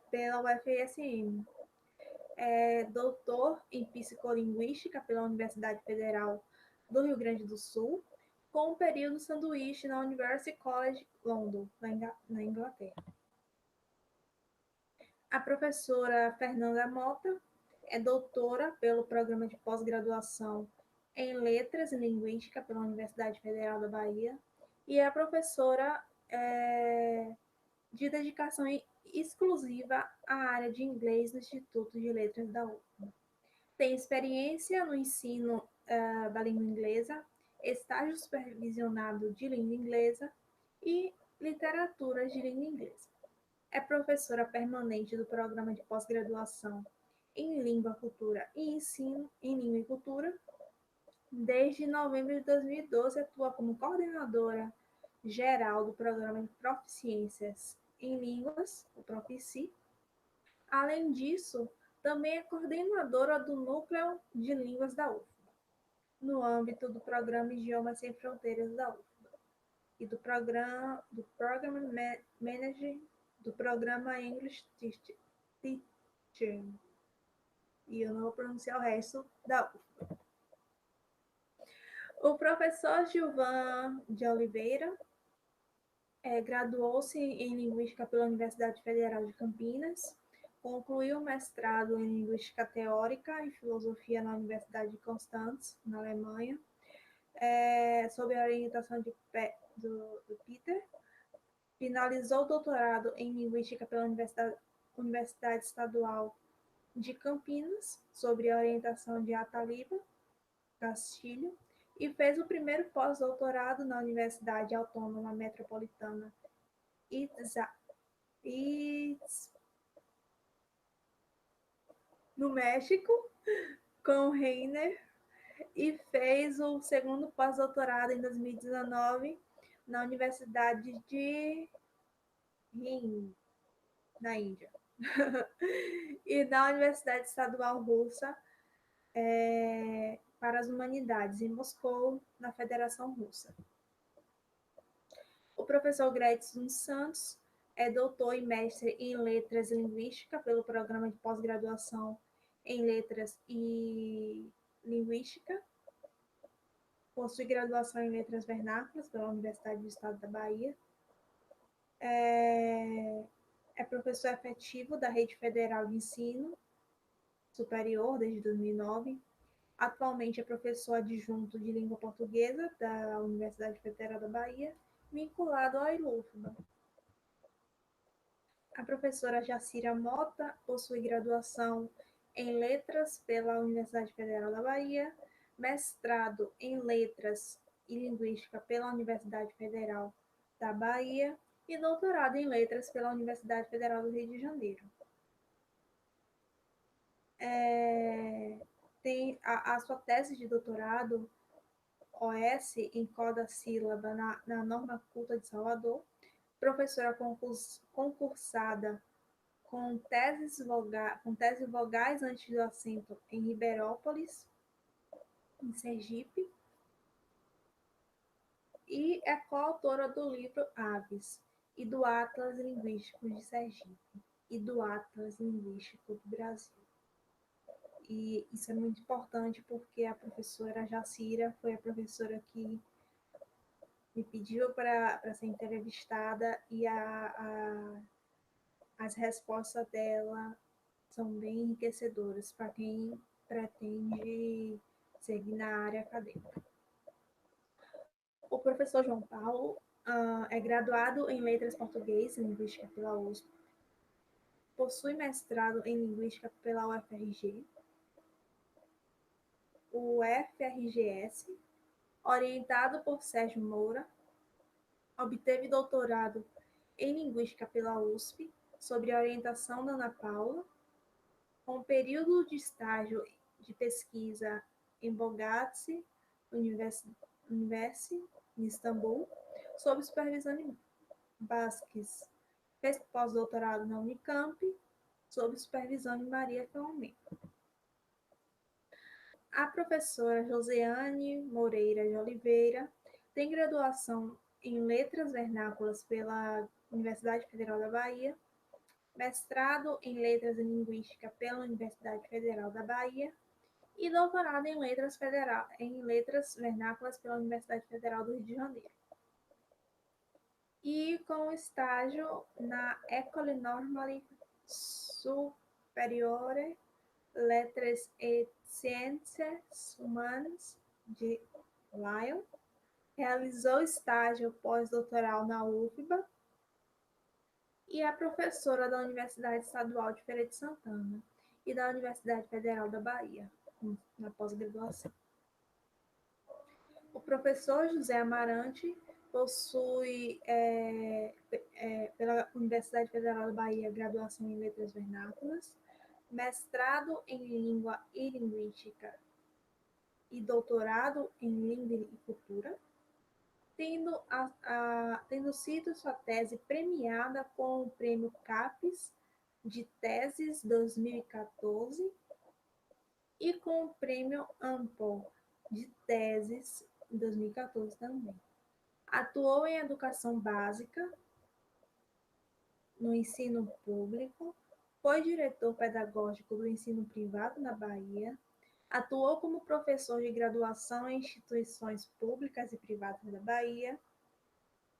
pela UFSM. Doutor em psicolinguística pela Universidade Federal do Rio Grande do Sul, com um período sanduíche na University College London, na Inglaterra. A professora Fernanda Mota é doutora pelo programa de pós-graduação em Letras e Linguística pela Universidade Federal da Bahia e é professora de dedicação exclusiva à área de inglês no Instituto de Letras da UFBA. Tem experiência no ensino da língua inglesa, estágio supervisionado de língua inglesa e literatura de língua inglesa. É professora permanente do programa de pós-graduação em Língua, Cultura e Ensino em Língua e Cultura. Desde novembro de 2012, atua como coordenadora geral do programa de Proficiências em Línguas, o Profici. Além disso, também é coordenadora do Núcleo de Línguas da UFBA, no âmbito do Programa Idiomas Sem Fronteiras da UFBA e do Programa Manager do Programa English Teaching. E eu não vou pronunciar o resto da UFBA. O professor Gilvan de Oliveira graduou-se em Linguística pela Universidade Federal de Campinas, concluiu o mestrado em Linguística Teórica e Filosofia na Universidade de Constance, na Alemanha, sob a orientação do Peter. Finalizou o doutorado em Linguística pela Universidade Estadual de Campinas, sob a orientação de Ataliba Castilho, e fez o primeiro pós-doutorado na Universidade Autônoma Metropolitana no México, com Reiner, e fez o segundo pós-doutorado em 2019 na Universidade de Hind, na Índia, e na Universidade Estadual Russa para as Humanidades, em Moscou, na Federação Russa. O professor Gretson Santos é doutor e mestre em Letras e Linguística pelo Programa de Pós-Graduação em Letras e Linguística. Possui graduação em Letras Vernáculas pela Universidade do Estado da Bahia. É professor efetivo da Rede Federal de Ensino Superior desde 2009. Atualmente é professor adjunto de Língua Portuguesa da Universidade Federal da Bahia, vinculado ao ILUFBA. A professora Jacira Mota possui graduação em Letras pela Universidade Federal da Bahia, mestrado em Letras e Linguística pela Universidade Federal da Bahia e doutorado em Letras pela Universidade Federal do Rio de Janeiro. Tem a sua tese de doutorado, OS, em coda sílaba na Norma Culta de Salvador, professora concursada com tese vogais antes do acento em Ribeirópolis, em Sergipe, e é coautora do livro Aves e do Atlas Linguístico de Sergipe e do Atlas Linguístico do Brasil. E isso é muito importante porque a professora Jacira foi a professora que me pediu para ser entrevistada e as respostas dela são bem enriquecedoras para quem pretende seguir na área acadêmica. O professor João Paulo é graduado em Letras Português e Linguística pela USP, possui mestrado em Linguística pela UFRG, o FRGS, orientado por Sérgio Moura, obteve doutorado em Linguística pela USP, sob a orientação da Ana Paula, com período de estágio de pesquisa em Boğaziçi University, em Istambul, sob supervisão de Basques. Fez pós-doutorado na Unicamp, sob supervisão de Maria Filomena. A professora Josiane Moreira de Oliveira tem graduação em Letras Vernáculas pela Universidade Federal da Bahia, mestrado em Letras e Linguística pela Universidade Federal da Bahia e doutorado em Letras Vernáculas pela Universidade Federal do Rio de Janeiro. E com estágio na École Normale Supérieure Lettres et Sciences Humaines de Lyon, realizou estágio pós-doutoral na UFBA e é professora da Universidade Estadual de Feira de Santana e da Universidade Federal da Bahia, na pós-graduação. O professor José Amarante possui, pela Universidade Federal da Bahia, graduação em Letras Vernáculas, mestrado em Língua e Linguística e doutorado em Língua e Cultura, tendo sido sua tese premiada com o Prêmio CAPES de Teses 2014 e com o Prêmio Ampol de Teses 2014 também. Atuou em educação básica, no ensino público, foi diretor pedagógico do ensino privado na Bahia, atuou como professor de graduação em instituições públicas e privadas da Bahia.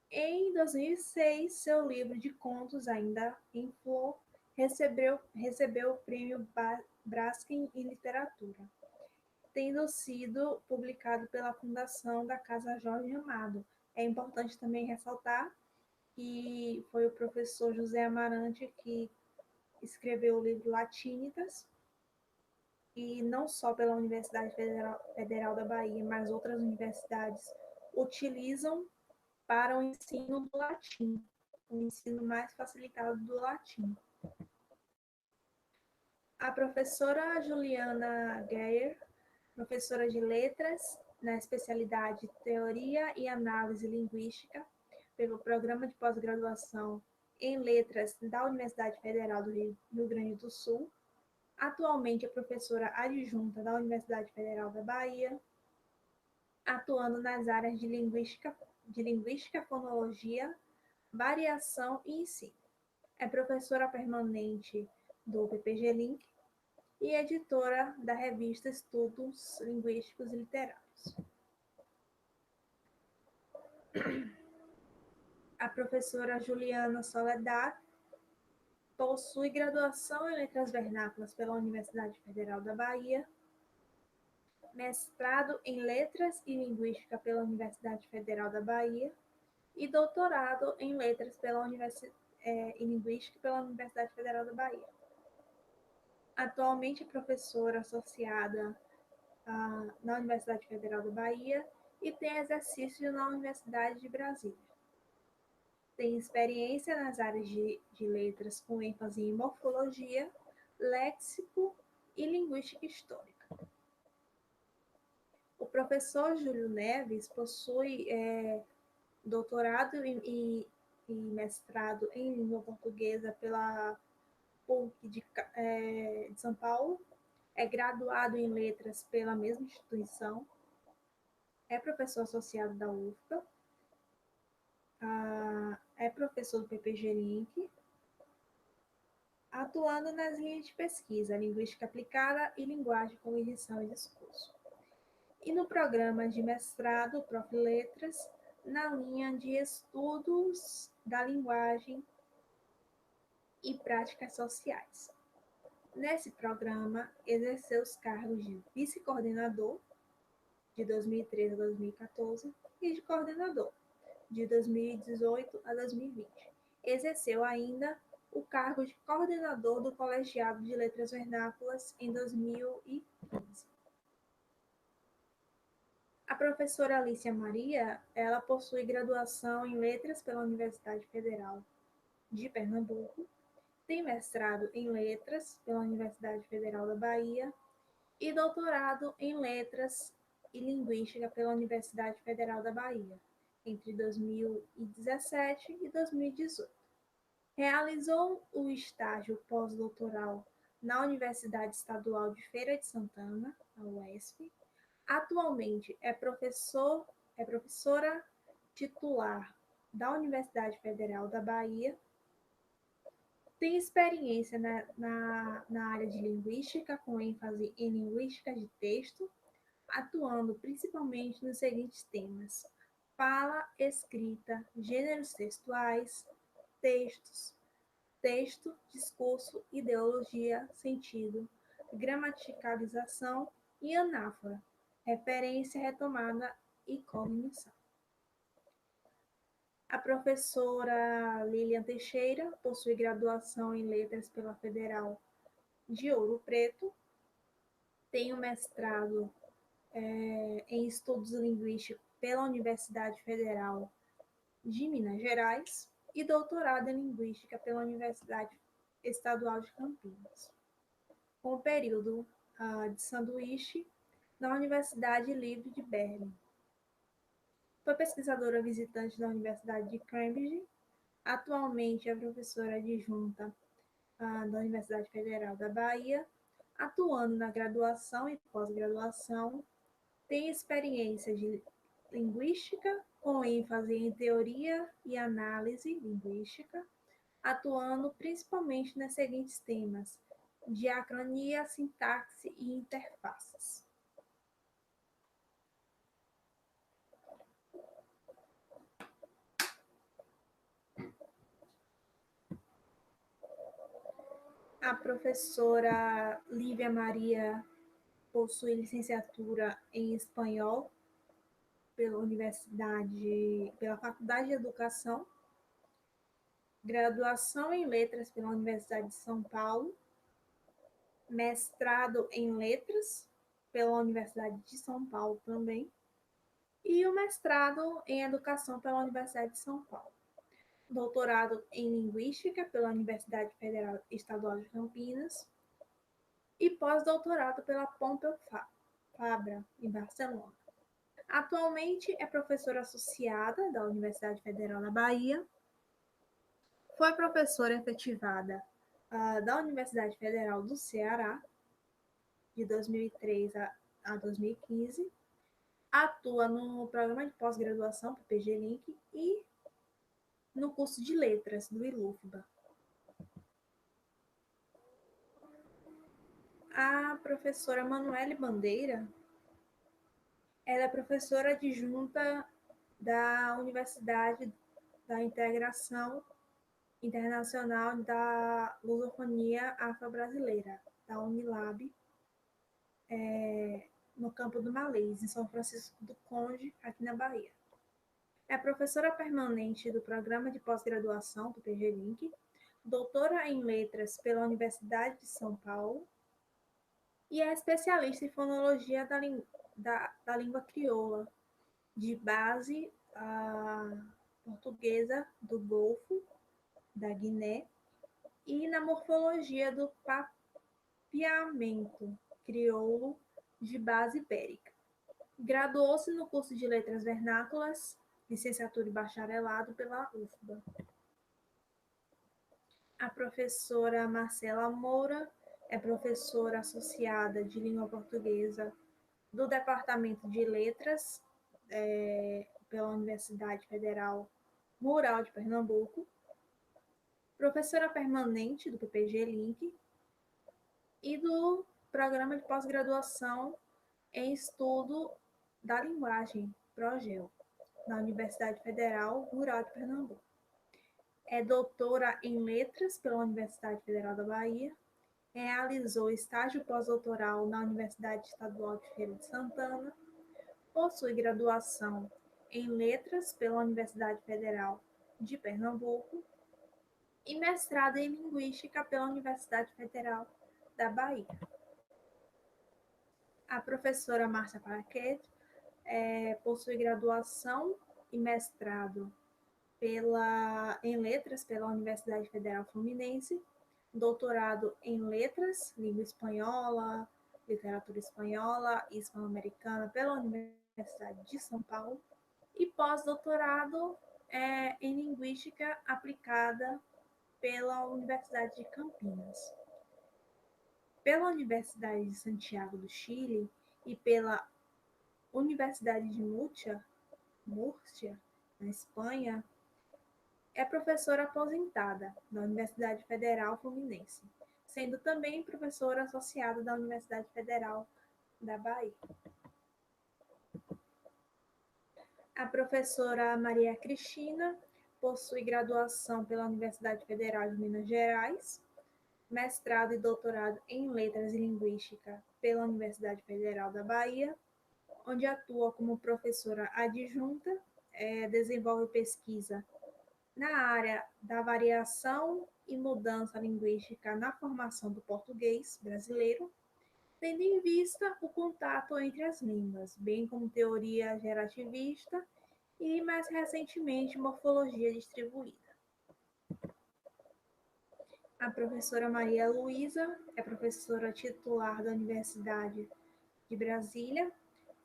Em 2006, seu livro de contos, Ainda em Flor, recebeu o prêmio Braskem em Literatura, tendo sido publicado pela Fundação da Casa Jorge Amado. É importante também ressaltar que foi o professor José Amarante que escreveu o livro Latínicas, e não só pela Universidade Federal da Bahia, mas outras universidades utilizam para o ensino do latim. o ensino mais facilitado do latim. A professora Juliana Geyer, professora de letras, na especialidade Teoria e Análise Linguística, pelo Programa de Pós-Graduação em Letras da Universidade Federal do Rio Grande do Sul. Atualmente é professora adjunta da Universidade Federal da Bahia, atuando nas áreas de linguística, fonologia, variação e ensino. É professora permanente do PPG Link e editora da revista Estudos Linguísticos e Literários. A professora Juliana Soledad possui graduação em Letras Vernáculas pela Universidade Federal da Bahia, mestrado em Letras e Linguística pela Universidade Federal da Bahia e doutorado em Letras e Linguística pela Universidade Federal da Bahia. Atualmente é professora associada na Universidade Federal da Bahia e tem exercício na Universidade de Brasília. Tem experiência nas áreas de letras com ênfase em morfologia, léxico e linguística histórica. O professor Júlio Neves possui doutorado e mestrado em língua portuguesa pela PUC de São Paulo, é graduado em letras pela mesma instituição, é professor associado da UFPA, é professor do PPG Link, atuando nas linhas de pesquisa, linguística aplicada e linguagem, cognição e discurso. E no programa de mestrado, Prof. Letras, na linha de estudos da linguagem e práticas sociais. Nesse programa, exerceu os cargos de vice-coordenador, de 2013 a 2014, e de coordenador, de 2018 a 2020. Exerceu ainda o cargo de coordenador do Colegiado de Letras Vernáculas em 2015. A professora Alicia Maria, ela possui graduação em Letras pela Universidade Federal de Pernambuco, tem mestrado em Letras pela Universidade Federal da Bahia e doutorado em Letras e Linguística pela Universidade Federal da Bahia, entre 2017 e 2018. Realizou o estágio pós-doutoral na Universidade Estadual de Feira de Santana, a UESP. Atualmente é professora titular da Universidade Federal da Bahia. Tem experiência na área de linguística, com ênfase em linguística de texto, atuando principalmente nos seguintes temas: fala, escrita, gêneros textuais, texto, discurso, ideologia, sentido, gramaticalização e anáfora, referência, retomada e cognição. A professora Lilian Teixeira possui graduação em Letras pela Federal de Ouro Preto, tem um mestrado em Estudos Linguísticos pela Universidade Federal de Minas Gerais e doutorado em Linguística pela Universidade Estadual de Campinas, com o período de sanduíche na Universidade Livre de Berlim. Foi pesquisadora visitante da Universidade de Cambridge. Atualmente é professora adjunta da Universidade Federal da Bahia, atuando na graduação e pós-graduação. Tem experiência de linguística, com ênfase em teoria e análise linguística, atuando principalmente nos seguintes temas: diacronia, sintaxe e interfaces. A professora Lívia Maria possui licenciatura em espanhol pela Faculdade de Educação, graduação em Letras pela Universidade de São Paulo, mestrado em Letras pela Universidade de São Paulo também, e o mestrado em Educação pela Universidade de São Paulo. doutorado em Linguística pela Universidade Federal Estadual de Campinas e pós-doutorado pela Pompeu Fabra, em Barcelona. Atualmente é professora associada da Universidade Federal da Bahia, foi professora efetivada da Universidade Federal do Ceará, de 2003 a 2015, atua no programa de pós-graduação do PG-Link e no curso de letras do ILUFBA. A professora Manuele Bandeira, ela é professora adjunta da Universidade da Integração Internacional da Lusofonia Afro-Brasileira, da Unilab, no campo do Malês, em São Francisco do Conde, aqui na Bahia. É professora permanente do Programa de Pós-Graduação do PG-Link, doutora em Letras pela Universidade de São Paulo e é especialista em fonologia da língua crioula, de base portuguesa do Golfo, da Guiné, e na morfologia do papiamento crioulo de base ibérica. Graduou-se no curso de Letras Vernáculas, licenciatura e bacharelado pela UFBA. A professora Marcela Moura é professora associada de língua portuguesa do Departamento de Letras pela Universidade Federal Rural de Pernambuco, professora permanente do PPG-Link e do Programa de Pós-Graduação em Estudo da Linguagem, PROGEL, na Universidade Federal Rural de Pernambuco. É doutora em Letras pela Universidade Federal da Bahia, realizou estágio pós-doutoral na Universidade Estadual de Feira de Santana, possui graduação em Letras pela Universidade Federal de Pernambuco e mestrado em Linguística pela Universidade Federal da Bahia. A professora Márcia Paraquet possui graduação e mestrado em Letras pela Universidade Federal Fluminense, doutorado em Letras, Língua Espanhola, Literatura Espanhola e Hispano-Americana pela Universidade de São Paulo e pós-doutorado em Linguística Aplicada pela Universidade de Campinas. Pela Universidade de Santiago do Chile e pela Universidade de Múrcia, na Espanha, é professora aposentada da Universidade Federal Fluminense, sendo também professora associada da Universidade Federal da Bahia. A professora Maria Cristina possui graduação pela Universidade Federal de Minas Gerais, mestrado e doutorado em Letras e Linguística pela Universidade Federal da Bahia, onde atua como professora adjunta, desenvolve pesquisa na área da variação e mudança linguística na formação do português brasileiro, tendo em vista o contato entre as línguas, bem como teoria gerativista e, mais recentemente, morfologia distribuída. A professora Maria Luísa é professora titular da Universidade de Brasília,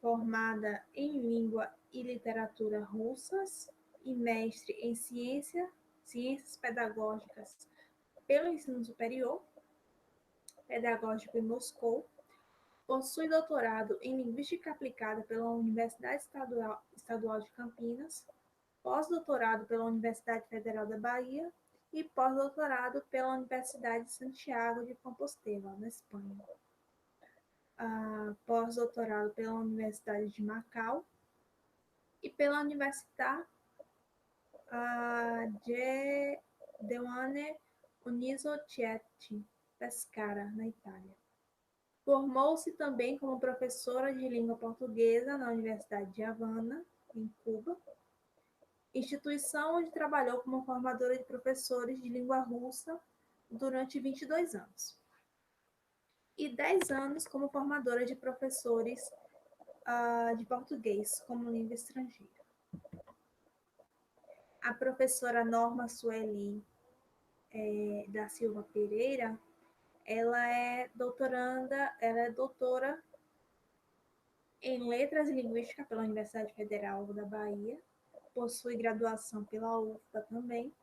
formada em Língua e Literatura Russas e mestre em Ciências Pedagógicas pelo Ensino Superior, Pedagógico em Moscou, possui doutorado em Linguística Aplicada pela Universidade Estadual de Campinas, pós-doutorado pela Universidade Federal da Bahia e pós-doutorado pela Universidade de Santiago de Compostela, na Espanha. Pós-doutorado pela Universidade de Macau e pela Universidade de Deuane Uniso-Chieti, Pescara, na Itália. Formou-se também como professora de língua portuguesa na Universidade de Havana, em Cuba, instituição onde trabalhou como formadora de professores de língua russa durante 22 anos. E 10 anos como formadora de professores de português como língua estrangeira. A professora Norma Sueli da Silva Pereira, ela é doutora em Letras e Linguística pela Universidade Federal da Bahia, possui graduação pela UFBA também,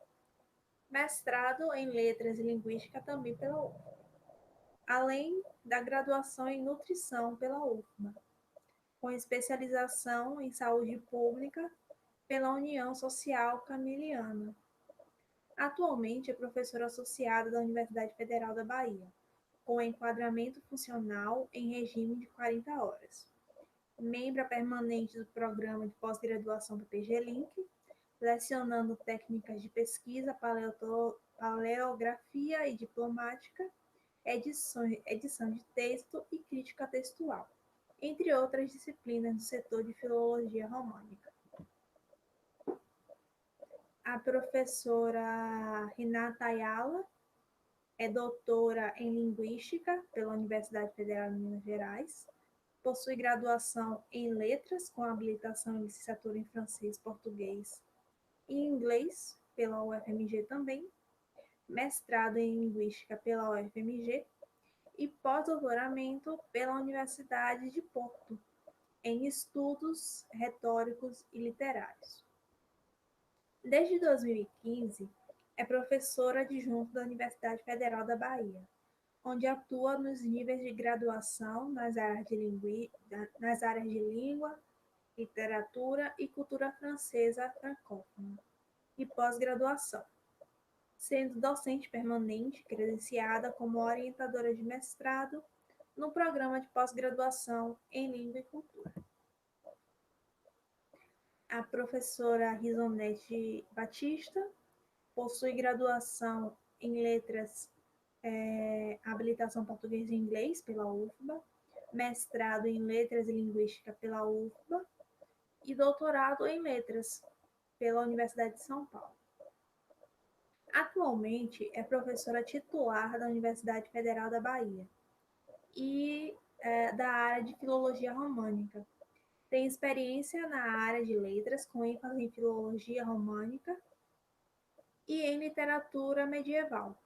mestrado em Letras e Linguística também pela UFBA, além da graduação em Nutrição pela UFBA, com especialização em Saúde Pública pela União Social Camiliana. Atualmente é professora associada da Universidade Federal da Bahia, com enquadramento funcional em regime de 40 horas. Membro permanente do programa de pós-graduação do PG-Link, lecionando técnicas de pesquisa, paleografia e diplomática, edição de texto e crítica textual, entre outras disciplinas do setor de filologia românica. A professora Renata Ayala é doutora em Linguística pela Universidade Federal de Minas Gerais, possui graduação em Letras com habilitação em licenciatura em Francês, Português e Inglês pela UFMG também, mestrado em Linguística pela UFMG e pós-doutoramento pela Universidade de Porto, em Estudos Retóricos e Literários. Desde 2015, é professora adjunta da Universidade Federal da Bahia, onde atua nos níveis de graduação nas áreas de língua, literatura e cultura francesa francófona, e pós-graduação, sendo docente permanente credenciada como orientadora de mestrado no programa de pós-graduação em Língua e Cultura. A professora Risonete Batista possui graduação em Letras, habilitação português e inglês pela UFBA, mestrado em Letras e Linguística pela UFBA e doutorado em Letras pela Universidade de São Paulo. Atualmente é professora titular da Universidade Federal da Bahia e da área de Filologia Românica. Tem experiência na área de letras, com ênfase em filologia românica e em literatura medieval.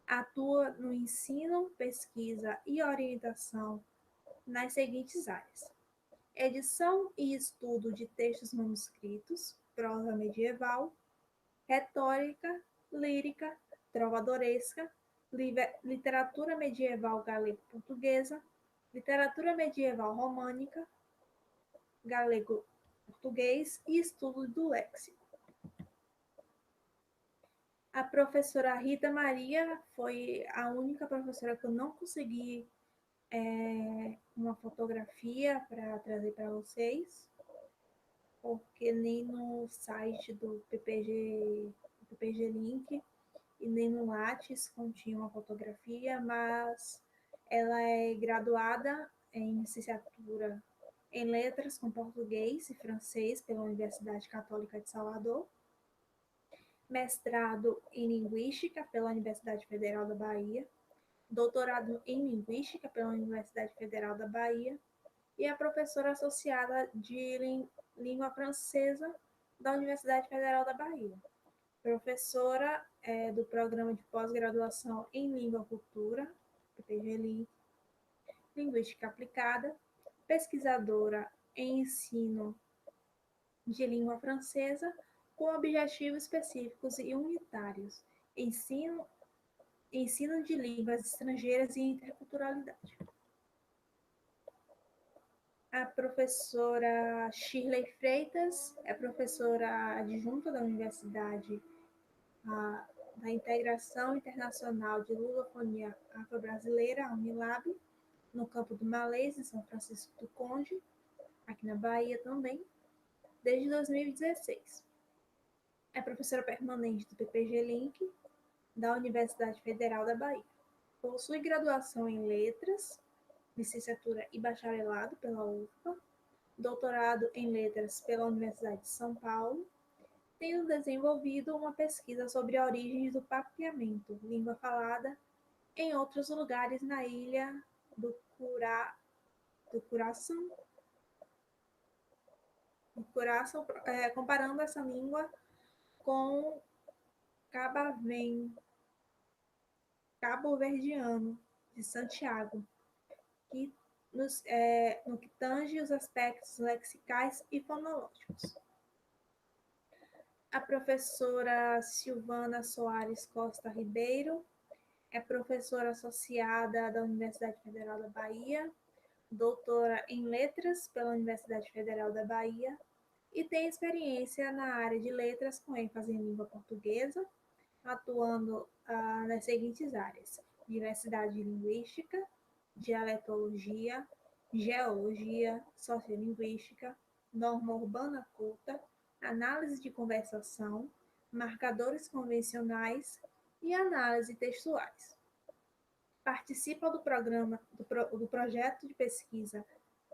Atua no ensino, pesquisa e orientação nas seguintes áreas: edição e estudo de textos manuscritos, prosa medieval, retórica, lírica, trovadoresca, literatura medieval galego-portuguesa, literatura medieval românica, galego-português e estudo do léxico. A professora Rita Maria foi a única professora que eu não consegui uma fotografia para trazer para vocês, porque nem no site do PPG Link e nem no Lattes continha uma fotografia, mas ela é graduada em licenciatura em Letras com Português e Francês pela Universidade Católica de Salvador, mestrado em Linguística pela Universidade Federal da Bahia, doutorado em Linguística pela Universidade Federal da Bahia e é professora associada de Língua Francesa da Universidade Federal da Bahia. Professora do Programa de Pós-Graduação em Língua e Cultura, PPG-Link, Linguística Aplicada, pesquisadora em ensino de língua francesa com objetivos específicos e unitários, ensino de línguas estrangeiras e interculturalidade. A professora Shirley Freitas é professora adjunta da Universidade da Integração Internacional de Lusofonia Afro-Brasileira, a Unilab, no campo do Malês, em São Francisco do Conde, aqui na Bahia também, desde 2016. É professora permanente do PPG Link, da Universidade Federal da Bahia. Possui graduação em Letras, licenciatura e bacharelado pela UFBA, doutorado em Letras pela Universidade de São Paulo, tendo desenvolvido uma pesquisa sobre origens do papiamento, língua falada em outros lugares na ilha do Curaçao, comparando essa língua com cabo-verdiano de Santiago, que no que tange os aspectos lexicais e fonológicos. A professora Silvana Soares Costa Ribeiro é professora associada da Universidade Federal da Bahia, doutora em Letras pela Universidade Federal da Bahia e tem experiência na área de letras com ênfase em língua portuguesa, atuando nas seguintes áreas: diversidade linguística, dialetologia, geologia, sociolinguística, norma urbana culta, análise de conversação, marcadores convencionais e análise textuais. Participa do programa do projeto de pesquisa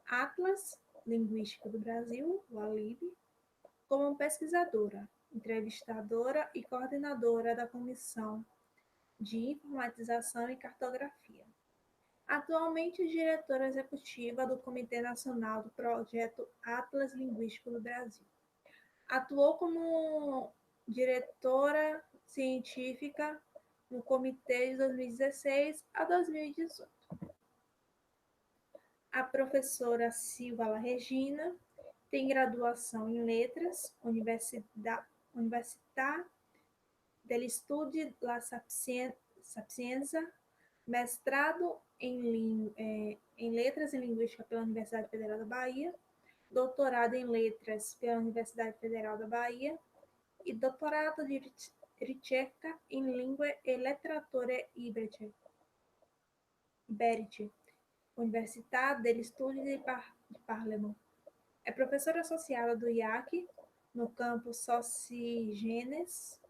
Atlas Linguístico do Brasil, o ALIB, como pesquisadora, entrevistadora e coordenadora da Comissão de Informatização e Cartografia. Atualmente é diretora executiva do Comitê Nacional do Projeto Atlas Linguístico do Brasil. Atuou como diretora científica no comitê de 2016 a 2018. A professora Silva Regina tem graduação em Letras, Universitat dell'Estudi la Sapienza, mestrado em Letras e Linguística pela Universidade Federal da Bahia, doutorado em Letras pela Universidade Federal da Bahia e doutorado de ricerca em Lingue e Letterature Iberiche, Universitat degli Studi di Palermo. É professora associada do IAC no campus Socigenes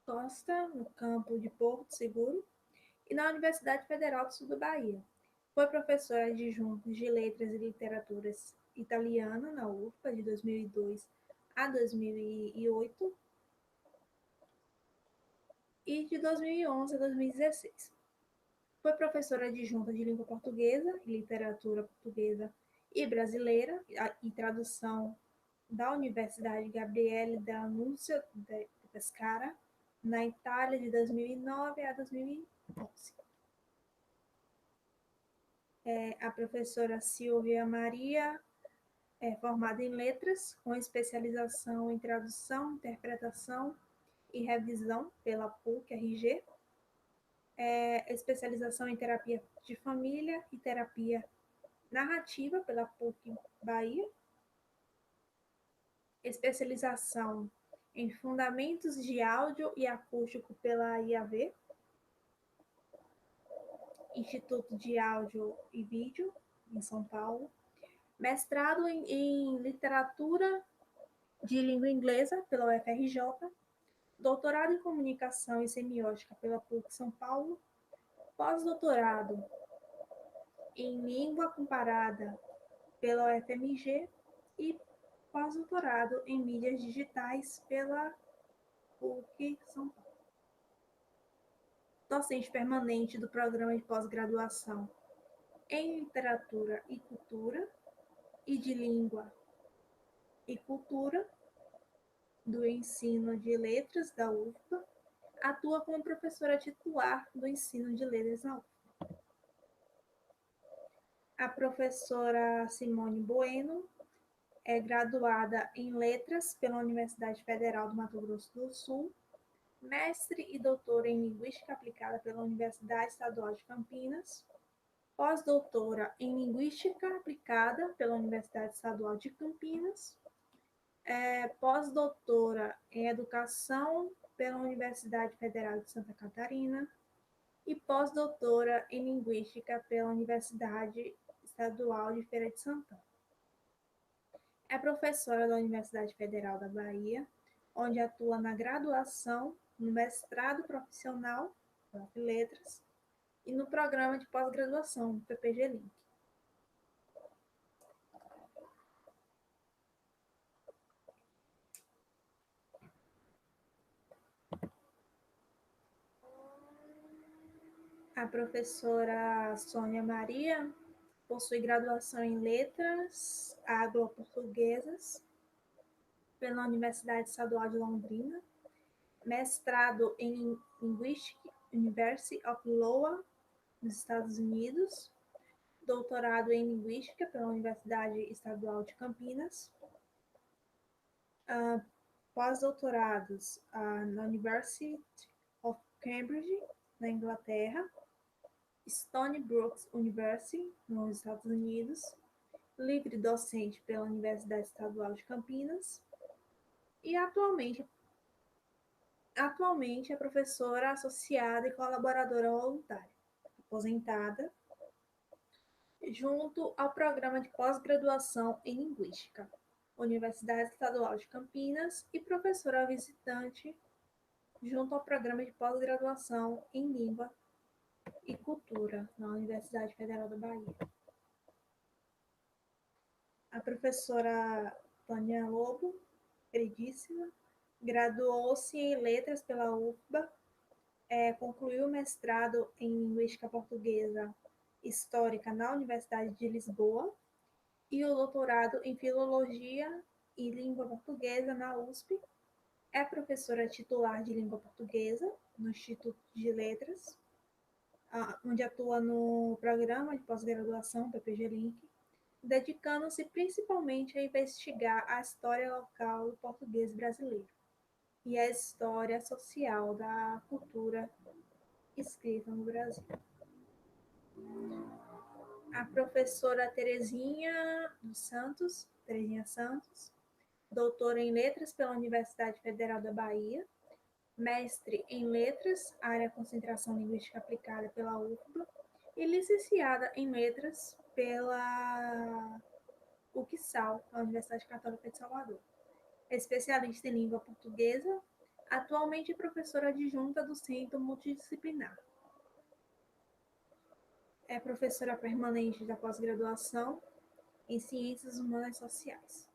Costa, no campo de Porto Seguro, e na Universidade Federal do Sul da Bahia. Foi professora adjunta de Letras e Literaturas Italiana na UFPA de 2002 a 2008 e de 2011 a 2016. Foi professora adjunta de Língua Portuguesa e Literatura Portuguesa e Brasileira e Tradução da Universidade Gabriele D'Annunzio de Pescara, na Itália, de 2009 a 2011. A professora Silvia Maria é formada em Letras, com especialização em Tradução, Interpretação e Revisão pela PUC-RG, especialização em Terapia de Família e Terapia Narrativa pela PUC-Bahia, especialização em Fundamentos de Áudio e Acústico pela IAV, Instituto de Áudio e Vídeo, em São Paulo, mestrado em Literatura de Língua Inglesa pela UFRJ, doutorado em Comunicação e Semiótica pela PUC São Paulo, pós-doutorado em Língua Comparada pela UFMG e pós-doutorado em Mídias Digitais pela PUC São Paulo. Docente permanente do Programa de Pós-Graduação em Literatura e Cultura e de Língua e Cultura do Ensino de Letras da UFPA, atua como professora titular do Ensino de Letras na UFPA. A professora Simone Bueno é graduada em Letras pela Universidade Federal do Mato Grosso do Sul, mestre e doutora em Linguística Aplicada pela Universidade Estadual de Campinas, pós-doutora em Linguística Aplicada pela Universidade Estadual de Campinas, pós-doutora em Educação pela Universidade Federal de Santa Catarina e pós-doutora em Linguística pela Universidade Estadual de Feira de Santana. É professora da Universidade Federal da Bahia, onde atua na graduação, no mestrado profissional de letras e no programa de pós-graduação do PPG Link. A professora Sônia Maria possui graduação em Letras Anglo-Portuguesas pela Universidade Estadual de Londrina, mestrado em Linguistic University of Iowa, nos Estados Unidos, doutorado em Linguística pela Universidade Estadual de Campinas, pós-doutorados na University of Cambridge, na Inglaterra, Stony Brook University, nos Estados Unidos, livre docente pela Universidade Estadual de Campinas e atualmente é professora associada e colaboradora voluntária, aposentada, junto ao programa de pós-graduação em Linguística, Universidade Estadual de Campinas, e professora visitante junto ao programa de pós-graduação em Língua e Cultura na Universidade Federal da Bahia. A professora Tânia Lobo, queridíssima, graduou-se em Letras pela UFBA, concluiu o mestrado em Linguística Portuguesa Histórica na Universidade de Lisboa e o doutorado em Filologia e Língua Portuguesa na USP. É professora titular de Língua Portuguesa no Instituto de Letras, onde atua no programa de pós-graduação PPG Link, dedicando-se principalmente a investigar a história local do português brasileiro e a história social da cultura escrita no Brasil. A professora Terezinha Santos, doutora em Letras pela Universidade Federal da Bahia, mestre em Letras, área Concentração Linguística Aplicada pela UFBA, e licenciada em Letras pela UCSAL, a Universidade Católica de Salvador. É especialista em língua portuguesa, atualmente professora adjunta do Centro Multidisciplinar. É professora permanente da pós-graduação em Ciências Humanas e Sociais.